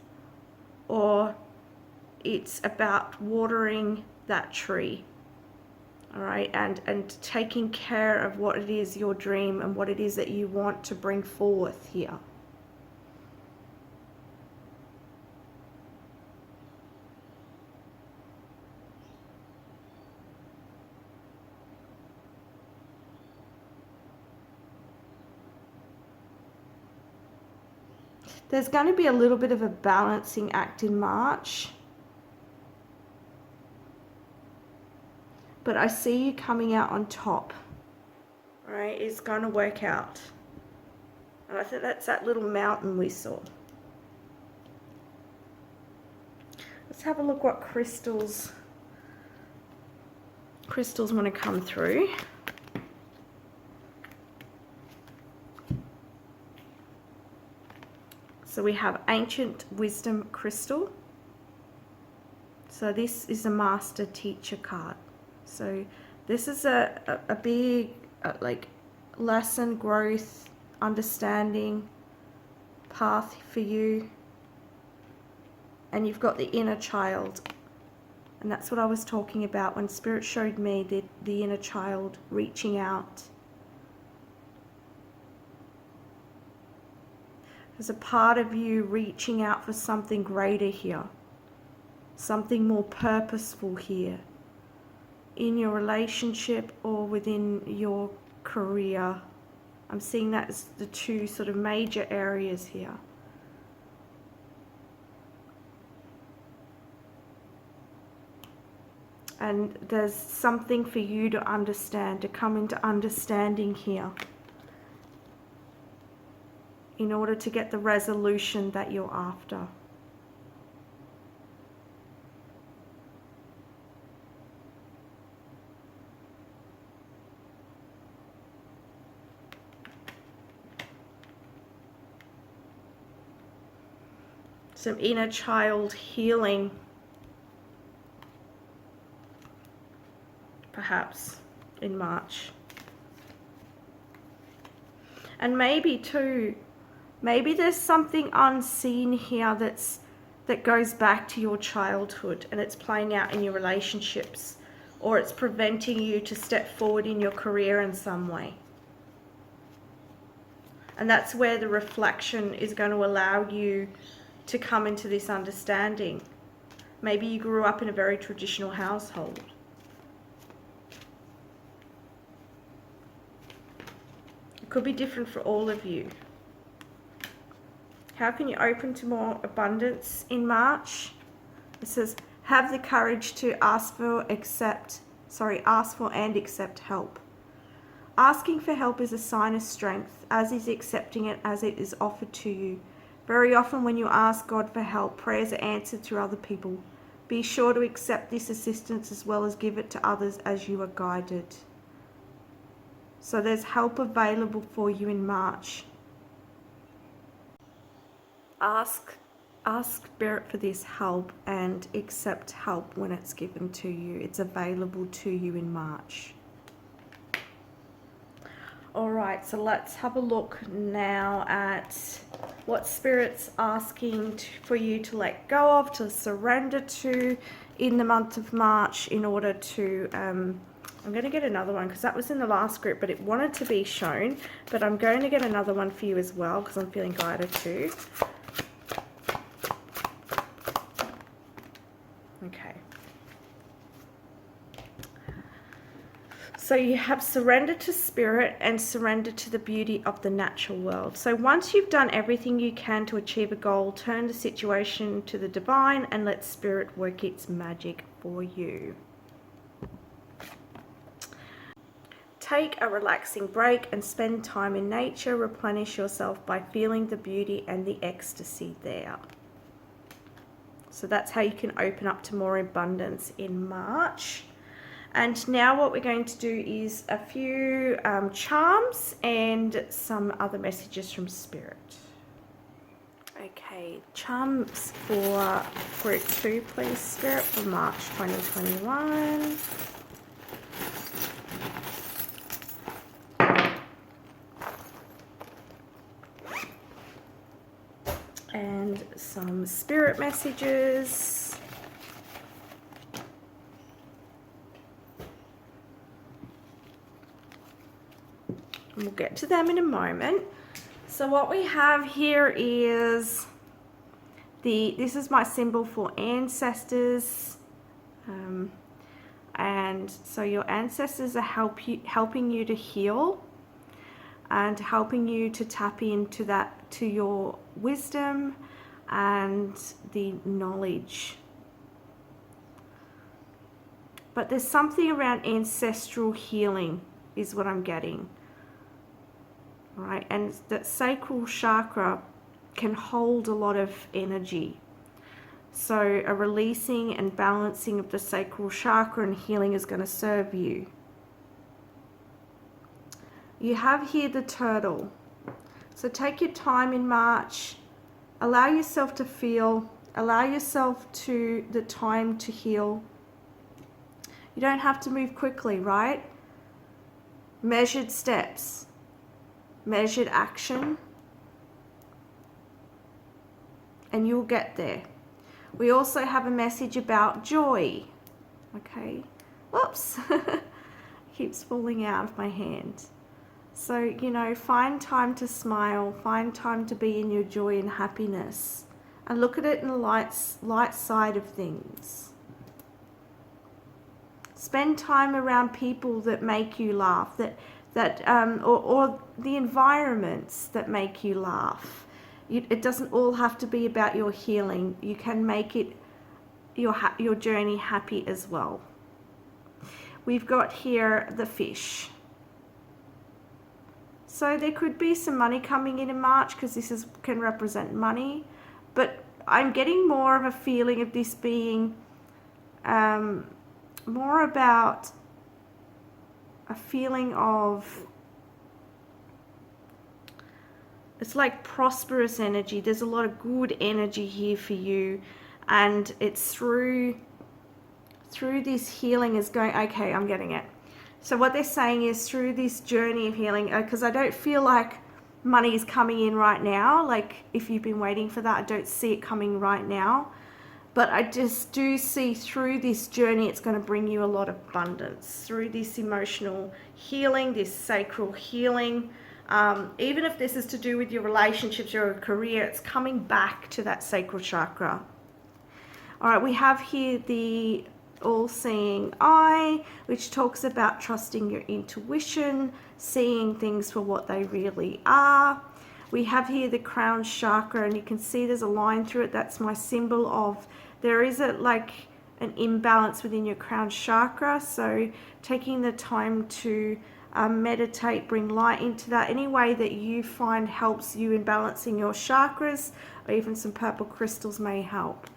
or it's about watering that tree. All right, and taking care of what it is your dream and what it is that you want to bring forth here. There's going to be a little bit of a balancing act in March. But I see you coming out on top. All right, it's going to work out. And I think that's that little mountain we saw. Let's have a look what crystals want to come through. So we have Ancient Wisdom Crystal. So this is a Master Teacher card. So this is a big like lesson, growth, understanding path for you. And you've got the inner child. And that's what I was talking about when Spirit showed me the inner child reaching out. There's a part of you reaching out for something greater here. Something more purposeful here. In your relationship or within your career. I'm seeing that as the two sort of major areas here. And there's something for you to understand, to come into understanding here, in order to get the resolution that you're after. Some inner child healing, perhaps, in March. And maybe too, maybe there's something unseen here that goes back to your childhood and it's playing out in your relationships, or it's preventing you to step forward in your career in some way. And that's where the reflection is going to allow you to come into this understanding. Maybe you grew up in a very traditional household. It could be different for all of you. How can you open to more abundance in March? It says, have the courage to ask for, accept, Ask for and accept help. Asking for help is a sign of strength, as is accepting it as it is offered to you. Very often when you ask God for help, prayers are answered through other people. Be sure to accept this assistance as well as give it to others as you are guided. So there's help available for you in March. Ask Spirit for this help and accept help when it's given to you. It's available to you in March. Alright, so let's have a look now at what Spirit's asking for you to let go of, to surrender to in the month of March in order to, I'm going to get another one because that was in the last group, but it wanted to be shown, but I'm going to get another one for you as well because I'm feeling guided too. Okay. So you have surrendered to Spirit and surrendered to the beauty of the natural world. So once you've done everything you can to achieve a goal, turn the situation to the divine and let Spirit work its magic for you. Take a relaxing break and spend time in nature. Replenish yourself by feeling the beauty and the ecstasy there. So that's how you can open up to more abundance in March. And now what we're going to do is a few charms and some other messages from Spirit. Okay, charms for group 2, please, Spirit, for March 2021. And some Spirit messages. And we'll get to them in a moment. So what we have here is this is my symbol for ancestors. And so your ancestors are helping you to heal and helping you to tap into to your wisdom and the knowledge. But there's something around ancestral healing is what I'm getting. All right, and that sacral chakra can hold a lot of energy. So a releasing and balancing of the sacral chakra and healing is going to serve you. You have here the turtle. So take your time in March. Allow yourself to feel. Allow yourself to the time to heal. You don't have to move quickly, right? Measured steps. Measured action. And you'll get there. We also have a message about joy. Okay. Whoops. Keeps falling out of my hand. So, you know, find time to smile. Find time to be in your joy and happiness. And look at it in the light side of things. Spend time around people that make you laugh, or the environments that make you laugh. It doesn't all have to be about your healing. You can make it your journey happy as well. We've got here the fish. So there could be some money coming in March because this can represent money, but I'm getting more of a feeling of this being more about a feeling of, it's like prosperous energy. There's a lot of good energy here for you, and it's through this healing is going, okay, I'm getting it. So what they're saying is through this journey of healing, because I don't feel like money is coming in right now. Like if you've been waiting for that, I don't see it coming right now. But I just do see through this journey, it's going to bring you a lot of abundance. Through this emotional healing, this sacral healing. Even if this is to do with your relationships or your career, it's coming back to that sacral chakra. All right, we have here the all-seeing eye, which talks about trusting your intuition, seeing things for what they really are. We have here the crown chakra, and you can see there's a line through it. That's my symbol of, there is an an imbalance within your crown chakra. So taking the time to meditate, bring light into that, any way that you find helps you in balancing your chakras, or even some purple crystals may help.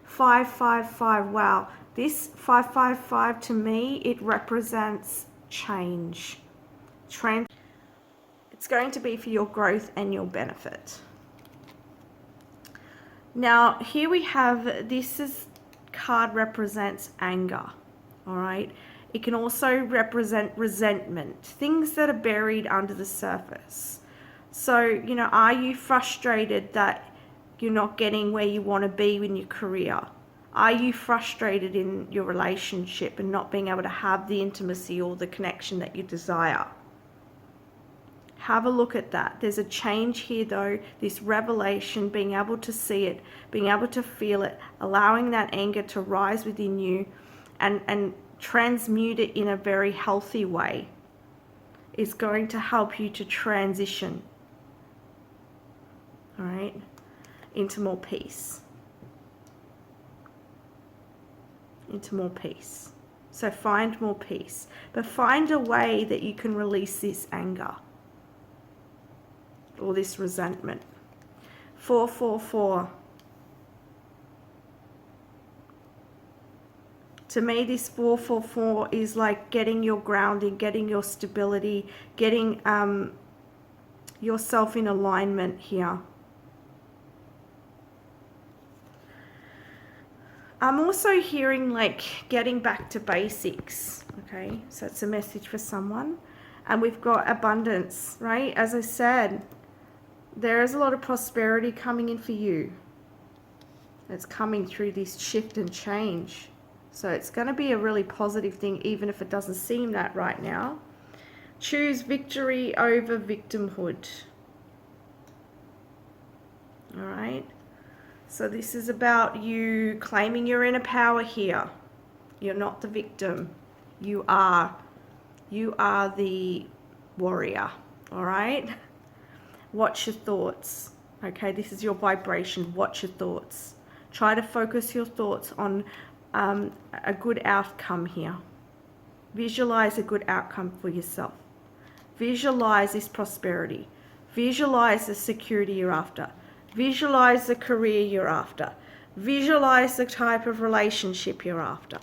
555, wow, this 555 to me, it represents change. It's going to be for your growth and your benefit. Now here we have, card represents anger, all right? It can also represent resentment, things that are buried under the surface. So, you know, are you frustrated that you're not getting where you want to be in your career? Are you frustrated in your relationship and not being able to have the intimacy or the connection that you desire? Have a look at that. There's a change here though, this revelation, being able to see it, being able to feel it, allowing that anger to rise within you and transmute it in a very healthy way is going to help you to transition, all right, into more peace. Into more peace. So find more peace, but find a way that you can release this anger or this resentment. 444. To me, this 444 is like getting your grounding, getting your stability, getting yourself in alignment here. I'm also hearing like getting back to basics, okay? So it's a message for someone. And we've got abundance, right? As I said, there is a lot of prosperity coming in for you. It's coming through this shift and change. So it's going to be a really positive thing, even if it doesn't seem that right now. Choose victory over victimhood. All right. So this is about you claiming your inner power here. You're not the victim. You are the warrior. All right. Watch your thoughts. Okay, this is your vibration. Watch your thoughts. Try to focus your thoughts on a good outcome here. Visualize a good outcome for yourself. Visualize this prosperity. Visualize the security you're after. Visualize the career you're after. Visualize the type of relationship you're after.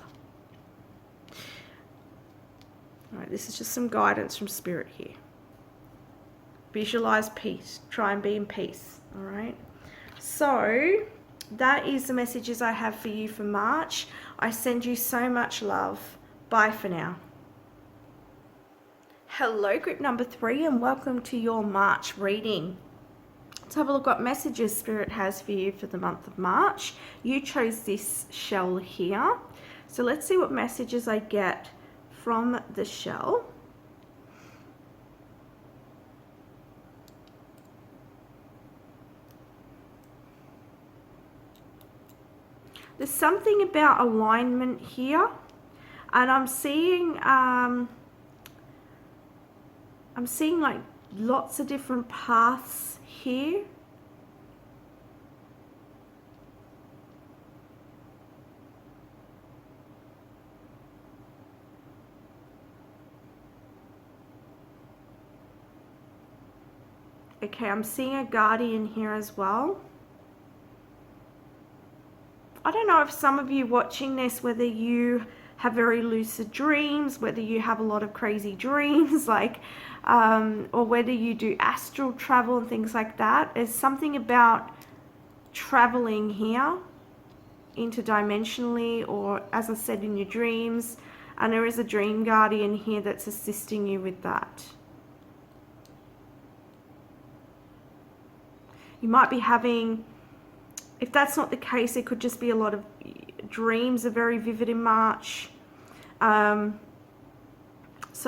All right, this is just some guidance from Spirit here. Visualize peace. Try and be in peace. All right. So that is the messages I have for you for March. I send you so much love. Bye for now. Hello, group number 3, and welcome to your March reading. Let's have a look what messages Spirit has for you for the month of March. You chose this shell here. So let's see what messages I get from the shell. There's something about alignment here, and I'm seeing like lots of different paths here. Okay, I'm seeing a guardian here as well. I don't know if some of you watching this, whether you have very lucid dreams, whether you have a lot of crazy dreams, like, or whether you do astral travel and things like that. There's something about traveling here interdimensionally, or as I said, in your dreams, and there is a dream guardian here that's assisting you with that. You might be having, if that's not the case, it could just be a lot of dreams are very vivid in March. So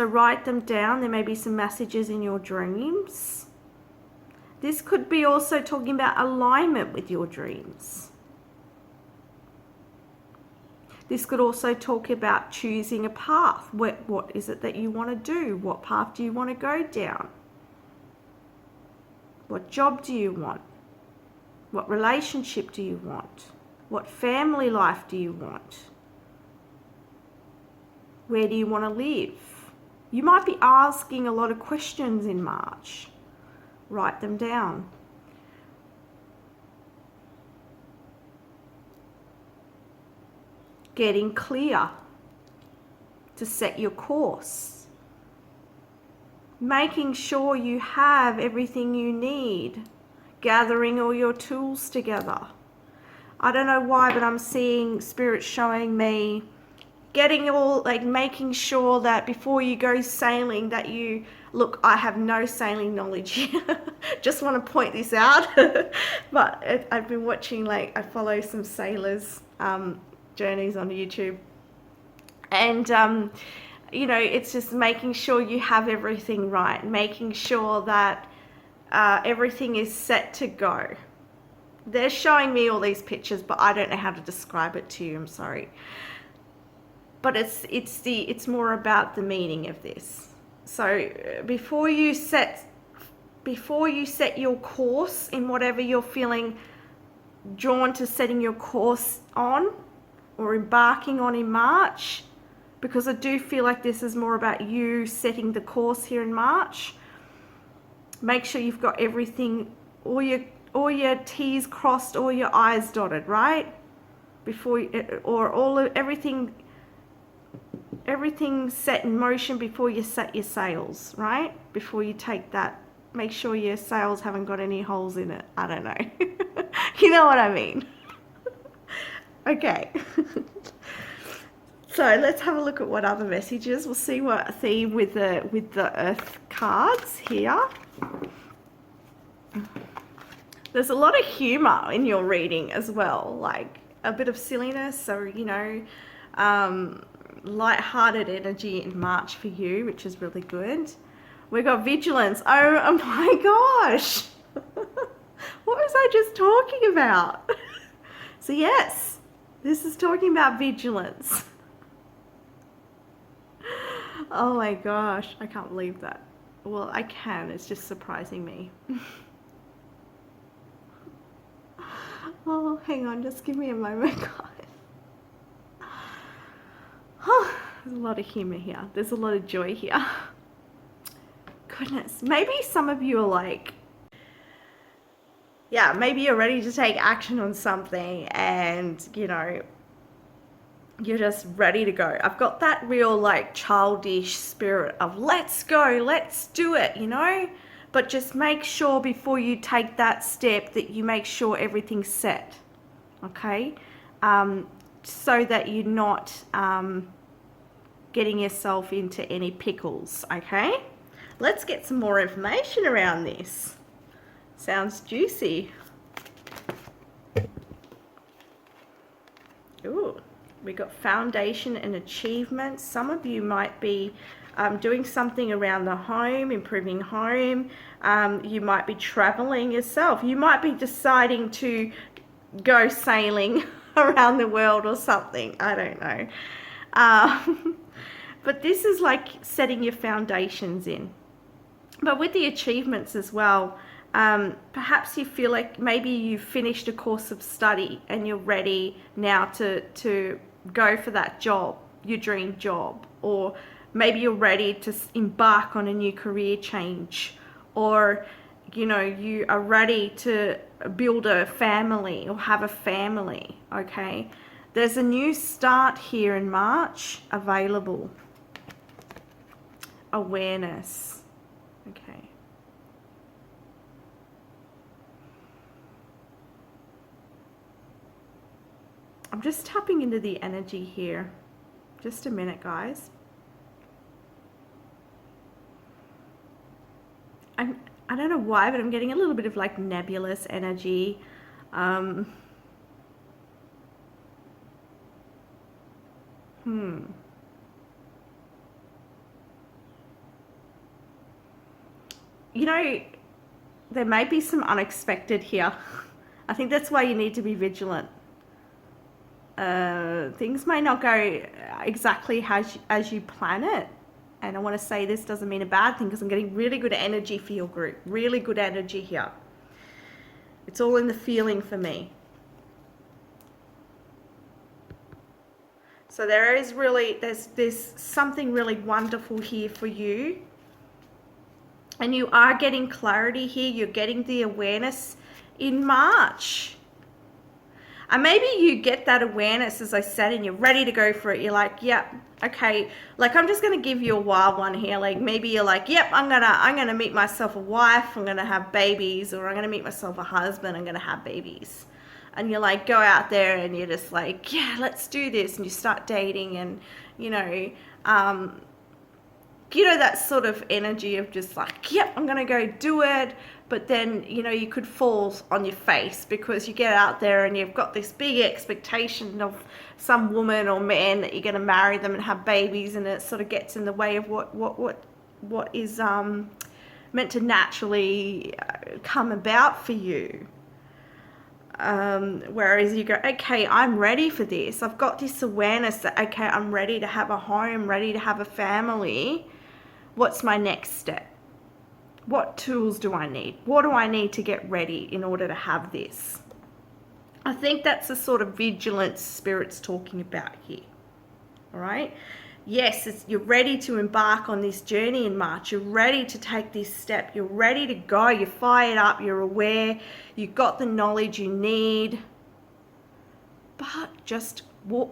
write them down. There may be some messages in your dreams. This could be also talking about alignment with your dreams. This could also talk about choosing a path. What is it that you want to do? What path do you want to go down? What job do you want? What relationship do you want? What family life do you want? Where do you want to live? You might be asking a lot of questions in March. Write them down. Getting clear to set your course. Making sure you have everything you need. Gathering all your tools together. I don't know why, but I'm seeing Spirit showing me getting all, like, making sure that before you go sailing that you, look, I have no sailing knowledge here. Just want to point this out. But I've been watching, like, I follow some sailors journeys on YouTube, and you know, it's just making sure you have everything right, making sure that everything is set to go. They're showing me all these pictures, but I don't know how to describe it to you, I'm sorry. But it's more about the meaning of this. So before you set your course in whatever you're feeling drawn to setting your course on or embarking on in March, because I do feel like this is more about you setting the course here in March. Make sure you've got everything, all your T's crossed, all your I's dotted, right? Everything set in motion before you set your sails, right? Before you take that, make sure your sails haven't got any holes in it. I don't know. You know what I mean? Okay. So let's have a look at what other messages. We'll see what theme with the Earth cards here. There's a lot of humor in your reading as well, like a bit of silliness, or, you know, light-hearted energy in March for you, which is really good. We got vigilance. Oh my gosh. What was I just talking about? So yes, this is talking about vigilance. Oh my gosh, I can't believe that. Well, I can, it's just surprising me. Oh, hang on, just give me a moment, guys. Oh, there's a lot of humor here. There's a lot of joy here. Goodness, maybe some of you are like, yeah, maybe you're ready to take action on something and, you know, you're just ready to go. I've got that real, like, childish spirit of let's go, let's do it, you know? But just make sure before you take that step that you make sure everything's set, okay? So that you're not getting yourself into any pickles, okay? Let's get some more information around this. Sounds juicy. Ooh, we got foundation and achievement. Some of you might be doing something around the home, improving home. You might be traveling yourself. You might be deciding to go sailing around the world or something. I don't know. But this is like setting your foundations in. But with the achievements as well, perhaps you feel like maybe you've finished a course of study and you're ready now to go for that job, your dream job, or maybe you're ready to embark on a new career change, or, you know, you are ready to build a family or have a family, okay? There's a new start here in March available. Awareness, okay. I'm just tapping into the energy here. Just a minute, guys. I don't know why, but I'm getting a little bit of like nebulous energy. You know, there may be some unexpected here. I think that's why you need to be vigilant. Things may not go exactly as you plan it. And I want to say this doesn't mean a bad thing, because I'm getting really good energy for your group. Really good energy here. It's all in the feeling for me. So there is really, there's something really wonderful here for you. And you are getting clarity here. You're getting the awareness in March. And maybe you get that awareness, as I said, and you're ready to go for it. You're like, yep, okay. Like, I'm just going to give you a wild one here. Like, maybe you're like, yep, I'm going to meet myself a wife. I'm going to have babies, or I'm going to meet myself a husband. I'm going to have babies. And you're like, go out there and you're just like, yeah, let's do this. And you start dating and, that sort of energy of just like, yep, I'm going to go do it. But then, you could fall on your face because you get out there and you've got this big expectation of some woman or man that you're going to marry them and have babies, and it sort of gets in the way of what is meant to naturally come about for you. Whereas you go, okay, I'm ready for this. I've got this awareness that, okay, I'm ready to have a home, ready to have a family. What's my next step? What tools do I need? What do I need to get ready in order to have this? I think that's the sort of vigilance Spirit's talking about here. All right? Yes, you're ready to embark on this journey in March. You're ready to take this step. You're ready to go. You're fired up. You're aware. You've got the knowledge you need. But just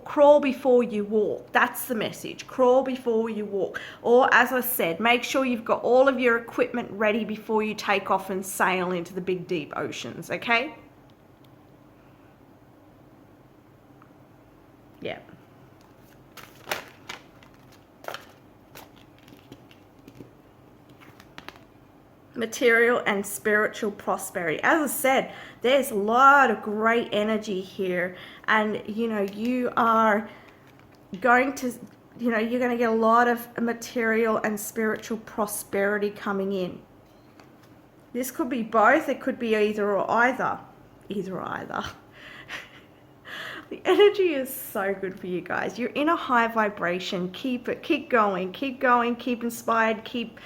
crawl before you walk. That's the message. Crawl before you walk. Or, as I said, make sure you've got all of your equipment ready before you take off and sail into the big, deep oceans, okay? Yeah. Material and spiritual prosperity. As I said, there's a lot of great energy here, and you are going to you're going to get a lot of material and spiritual prosperity coming in. This could be both. It could be either or either. The energy is so good for you guys. You're in a high vibration. Keep it. Keep going. Keep going. Keep inspired. Keep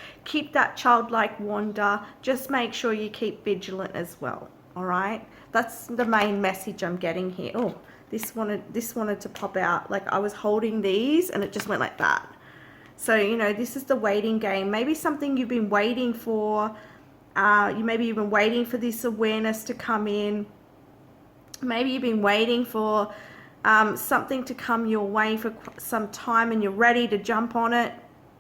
that childlike wonder. Just make sure you keep vigilant as well. All right. That's the main message I'm getting here. Oh, this wanted to pop out. Like, I was holding these and it just went like that. So this is the waiting game. Maybe something you've been waiting for. Maybe you've been waiting for this awareness to come in. Maybe you've been waiting for something to come your way for some time and you're ready to jump on it.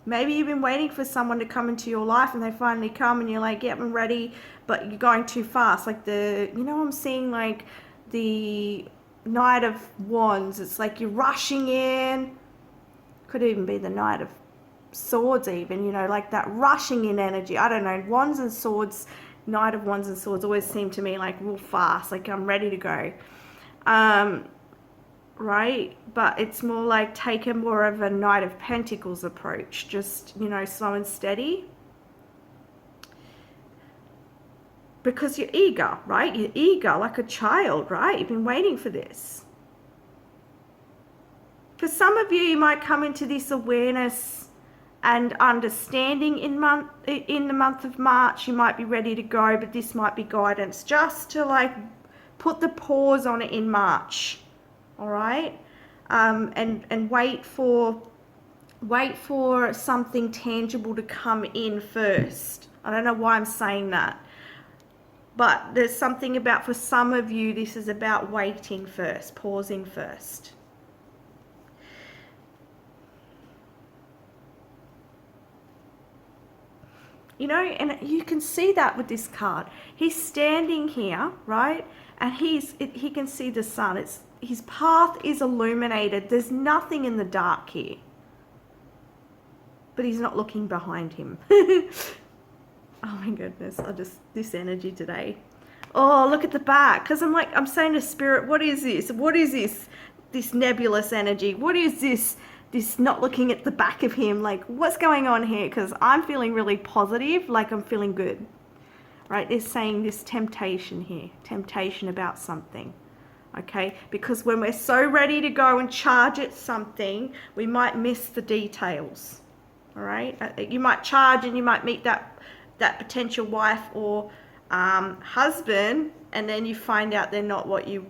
Maybe you've been waiting for someone to come into your life and they finally come and you're like, yep, I'm ready, but you're going too fast. Like I'm seeing like the Knight of Wands. It's like you're rushing in. Could even be the Knight of Swords even, like that rushing in energy. I don't know, Wands and Swords, Knight of Wands and Swords always seem to me like real fast, like I'm ready to go. Right? But it's more like taking more of a Knight of Pentacles approach, just, slow and steady. Because you're eager, right? You're eager like a child, right? You've been waiting for this. For some of you might come into this awareness and understanding in the month of March. You might be ready to go, but this might be guidance just to like put the pause on it in March. All right, and wait for something tangible to come in first. I don't know why I'm saying that, but there's something about, for some of you, this is about waiting first, pausing first. And you can see that with this card. He's standing here, right? And he can see the sun. His path is illuminated. There's nothing in the dark here. But he's not looking behind him. Oh my goodness, this energy today. Oh, look at the back. Because I'm saying to Spirit, what is this? What is this? This nebulous energy. What is this not looking at the back of him? Like, what's going on here? Because I'm feeling really positive, like I'm feeling good. Right? They're saying this temptation here. Temptation about something. Okay? Because when we're so ready to go and charge at something, we might miss the details. All right? You might charge and you might meet that potential wife or husband, and then you find out they're not what you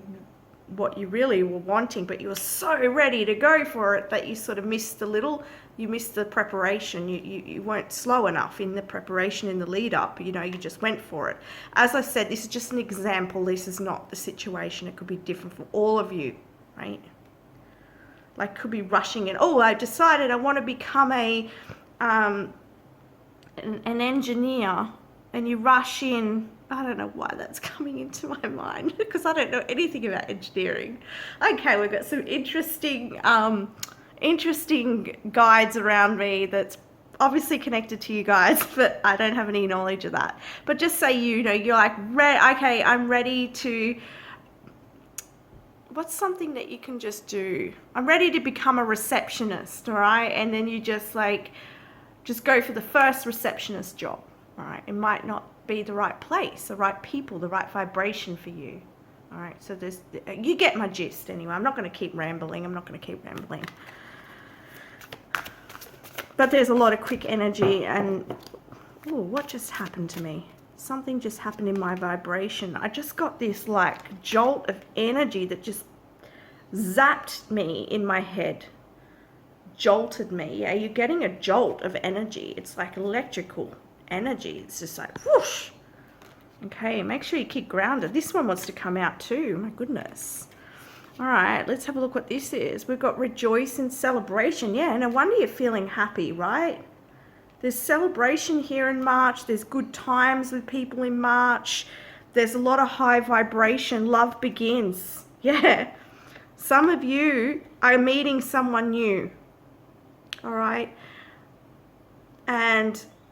what you really were wanting, but you were so ready to go for it that you sort of missed the preparation. You weren't slow enough in the preparation, in the lead up, you just went for it. As I said, this is just an example. This is not the situation. It could be different for all of you, right? Like, could be rushing in. Oh, I decided I want to become an engineer, and you rush in. I don't know why that's coming into my mind because I don't know anything about engineering. Okay, we've got some interesting guides around me that's obviously connected to you guys, but I don't have any knowledge of that. But just say you're like, okay, I'm ready to. What's something that you can just do? I'm ready to become a receptionist, all right? And then you just go for the first receptionist job, all right? It might not be the right place, the right people, the right vibration for you, all right? So you get my gist anyway. I'm not going to keep rambling. But there's a lot of quick energy and, ooh, what just happened to me? Something just happened in my vibration. I just got this like jolt of energy that just zapped me in my head. Jolted me. Yeah, you're getting a jolt of energy. It's like electrical energy. It's just like whoosh. Okay, make sure you keep grounded. This one wants to come out too. My goodness. All right, let's have a look what this is. We've got rejoice and celebration. Yeah, no wonder you're feeling happy, right? There's celebration here in March. There's good times with people in March. There's a lot of high vibration. Love begins. Yeah. Some of you are meeting someone new. All right.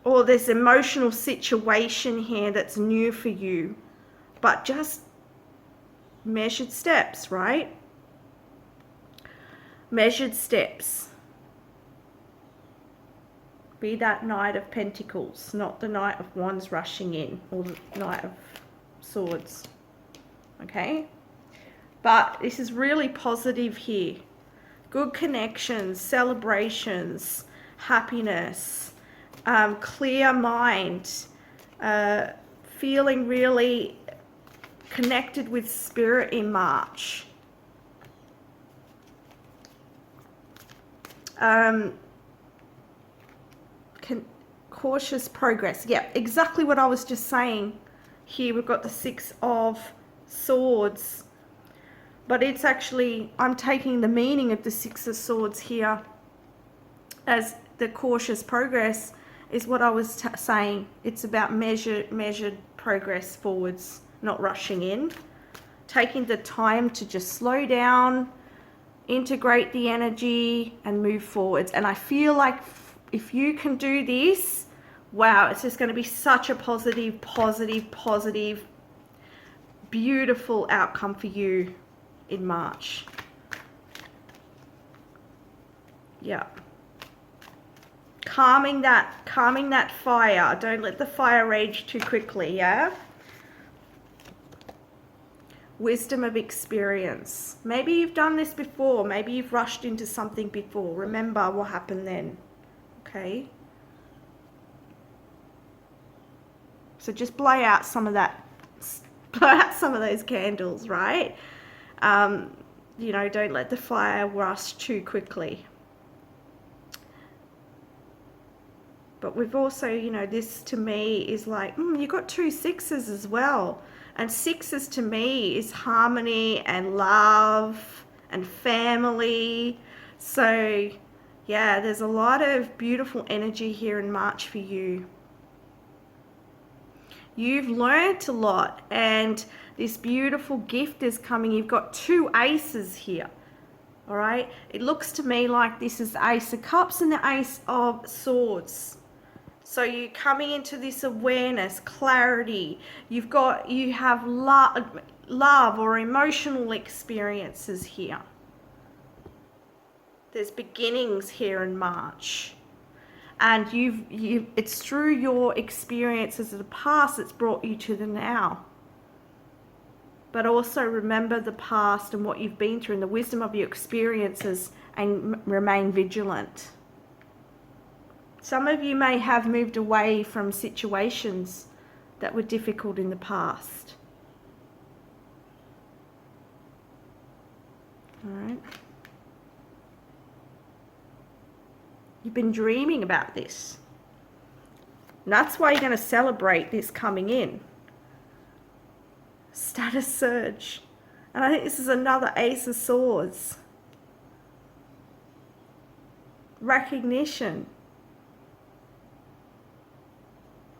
Or there's emotional situation here that's new for you. But just measured steps, right? Measured steps. Be that Knight of Pentacles, not the Knight of Wands rushing in, or the Knight of Swords. Okay? But this is really positive here. Good connections, celebrations, happiness, clear mind, feeling really connected with spirit in March. Cautious progress. Yeah, exactly what I was just saying. Here we've got the Six of Swords, but it's actually, I'm taking the meaning of the Six of Swords here as the cautious progress is what I was saying. It's about measured progress forwards, not rushing in, taking the time to just slow down, integrate the energy and move forwards. And I feel like if you can do this, wow, it's just going to be such a positive, beautiful outcome for you in March. Yeah. Calming that fire. Don't let the fire rage too quickly, yeah? Wisdom of experience. Maybe you've done this before. Maybe you've rushed into something before. Remember what happened then. Okay? So just blow out some of that, blow out some of those candles, right? Don't let the fire rush too quickly. But we've also, this to me is like, you've got 2 sixes as well. And sixes to me is harmony and love and family. So, yeah, there's a lot of beautiful energy here in March for you. You've learnt a lot and this beautiful gift is coming. You've got 2 aces here. All right. It looks to me like this is the Ace of Cups and the Ace of Swords. So you're coming into this awareness, clarity. You have love or emotional experiences here. There's beginnings here in March. And it's through your experiences of the past that's brought you to the now. But also remember the past and what you've been through and the wisdom of your experiences and remain vigilant. Some of you may have moved away from situations that were difficult in the past. All right. You've been dreaming about this. And that's why you're going to celebrate this coming in. Status surge. And I think this is another Ace of Swords. Recognition.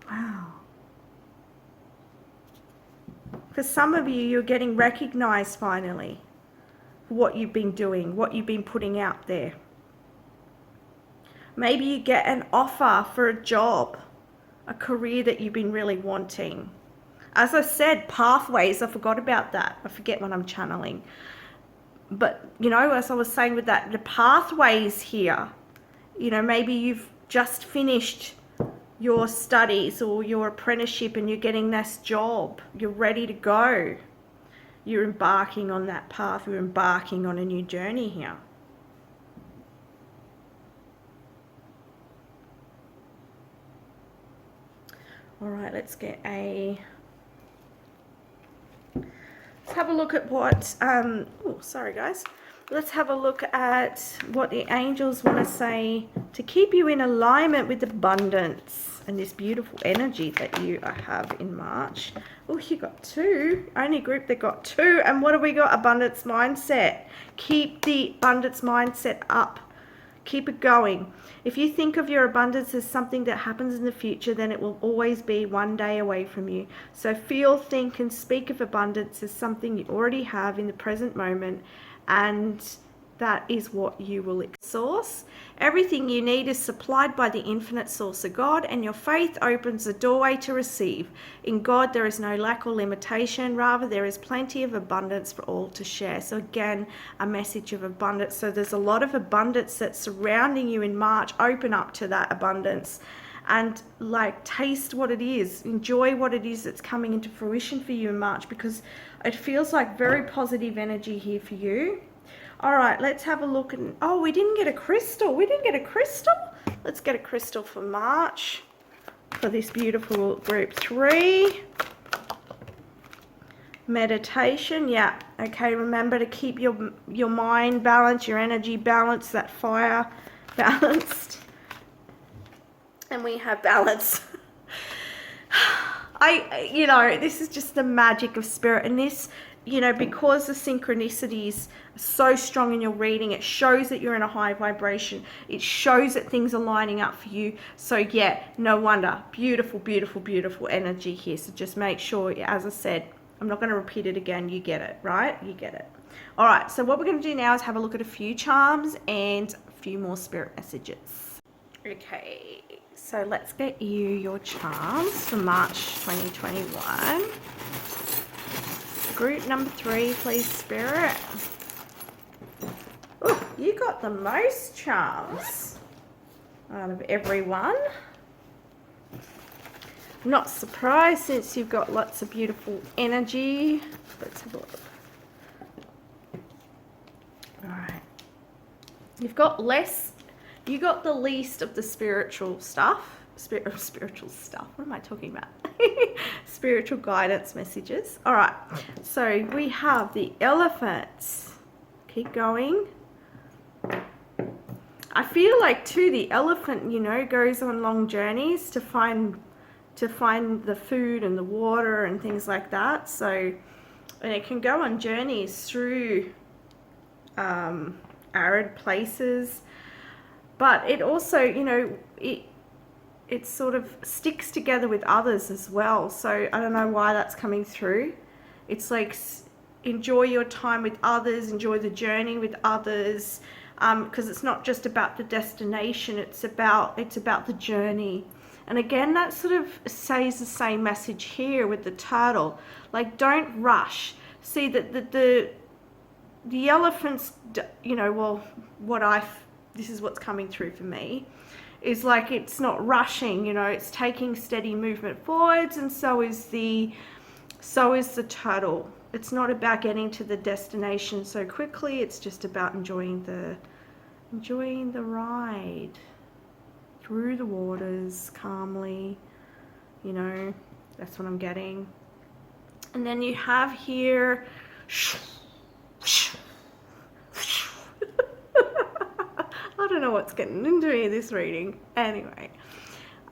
Wow. For some of you, you're getting recognized finally for what you've been doing, what you've been putting out there. Maybe you get an offer for a job, a career that you've been really wanting. As I said, pathways, I forgot about that. I forget when I'm channeling. But, you know, as I was saying with that, the pathways here, you know, maybe you've just finished your studies or your apprenticeship and you're getting this job. You're ready to go. You're embarking on that path. You're embarking on a new journey here. All right, let's have a look at what, oh, sorry guys. Let's have a look at what the angels want to say to keep you in alignment with abundance and this beautiful energy that you have in March. Oh, you got 2. Only group that got 2. And what have we got? Abundance mindset. Keep the abundance mindset up. Keep it going. If you think of your abundance as something that happens in the future, then it will always be one day away from you. So feel, think, and speak of abundance as something you already have in the present moment, and that is what you will source. Everything you need is supplied by the infinite source of God, and your faith opens the doorway to receive. In God there is no lack or limitation, rather there is plenty of abundance for all to share. So again, a message of abundance. So there's a lot of abundance that's surrounding you in March. Open up to that abundance and like taste what it is, enjoy what it is that's coming into fruition for you in March, because it feels like very positive energy here for you. All right, let's have a look. Oh, we didn't get a crystal. Let's get a crystal for March for this beautiful group 3. Meditation, yeah. Okay, remember to keep your mind balanced, your energy balanced, that fire balanced. And we have balance. You know, this is just the magic of spirit, and this, you know, because the synchronicities are so strong in your reading, it shows that you're in a high vibration. It shows that things are lining up for you. So yeah, no wonder. Beautiful, beautiful, beautiful energy here. So just make sure, as I said, I'm not going to repeat it again. You get it, right? You get it. All right, so what we're going to do now is have a look at a few charms and a few more spirit messages. Okay, so let's get you your charms for March 2021. Group number 3, please, Spirit. Oh, you got the most charms out of everyone. Not surprised since you've got lots of beautiful energy. Let's have a look. All right. You got the least of the spiritual stuff. Spiritual stuff. What am I talking about? Spiritual guidance messages. All right. So we have the elephants. Keep going. I feel like too the elephant, you know, goes on long journeys to find the food and the water and things like that. So, and it can go on journeys through arid places, but it also, you know, it sort of sticks together with others as well. So I don't know why that's coming through. It's like enjoy your time with others, enjoy the journey with others, because it's not just about the destination, it's about the journey. And again, that sort of says the same message here with the turtle. Like, don't rush. See that the elephants, you know, well, this is what's coming through for me, is like it's not rushing, you know, it's taking steady movement forwards, and so is the turtle. It's not about getting to the destination so quickly, it's just about enjoying the ride through the waters calmly, you know, that's what I'm getting. And then you have here don't know what's getting into me this reading. Anyway,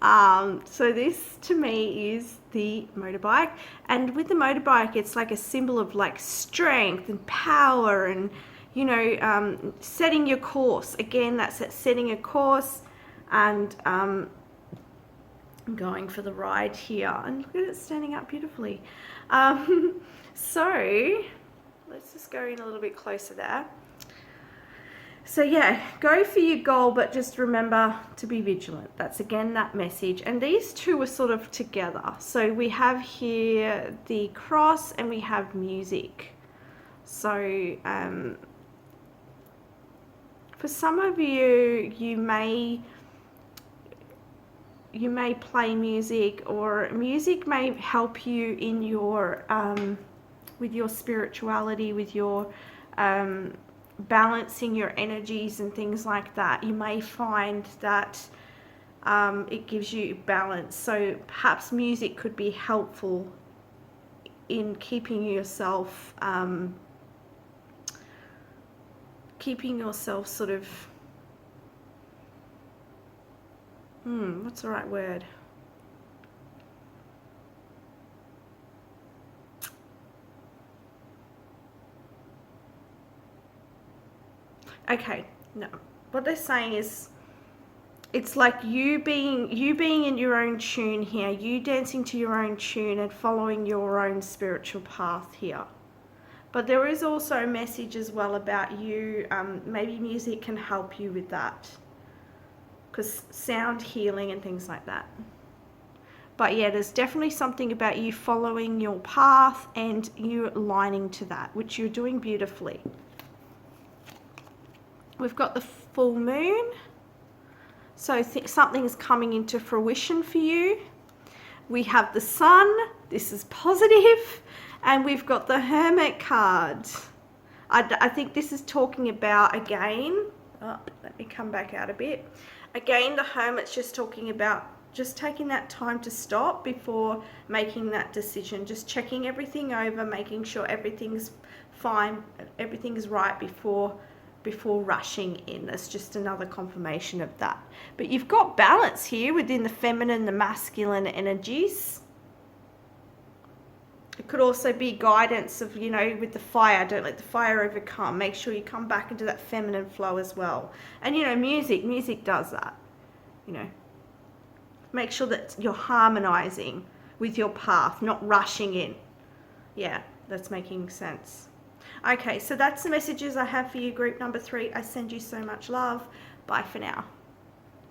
so this to me is the motorbike, and with the motorbike it's like a symbol of like strength and power and, you know, setting your course. Again, that's setting a course, and I'm going for the ride here, and look at it standing up beautifully. So let's just go in a little bit closer there. So yeah, go for your goal, but just remember to be vigilant. That's again that message. And these two are sort of together. So we have here the cross and we have music. So for some of you, you may play music, or music may help you in your with your spirituality, with your balancing your energies and things like that. You may find that it gives you balance. So perhaps music could be helpful in keeping yourself sort of, what's the right word? Okay, no. What they're saying is, it's like you being in your own tune here, you dancing to your own tune and following your own spiritual path here. But there is also a message as well about you, maybe music can help you with that, because sound healing and things like that. But yeah, there's definitely something about you following your path and you aligning to that, which you're doing beautifully. We've got the full moon, so something's coming into fruition for you. We have the sun, this is positive, and we've got the Hermit card. I think this is talking about, again, let me come back out a bit. Again, the Hermit's just talking about just taking that time to stop before making that decision, just checking everything over, making sure everything's fine, everything's right before rushing in. That's just another confirmation of that. But you've got balance here within the feminine, the masculine energies. It could also be guidance of, you know, with the fire, don't let the fire overcome. Make sure you come back into that feminine flow as well. And, you know, music does that, you know. Make sure that you're harmonizing with your path, not rushing in. Yeah, that's making sense. Okay, so that's the messages I have for you, group number 3. I send you so much love. Bye for now.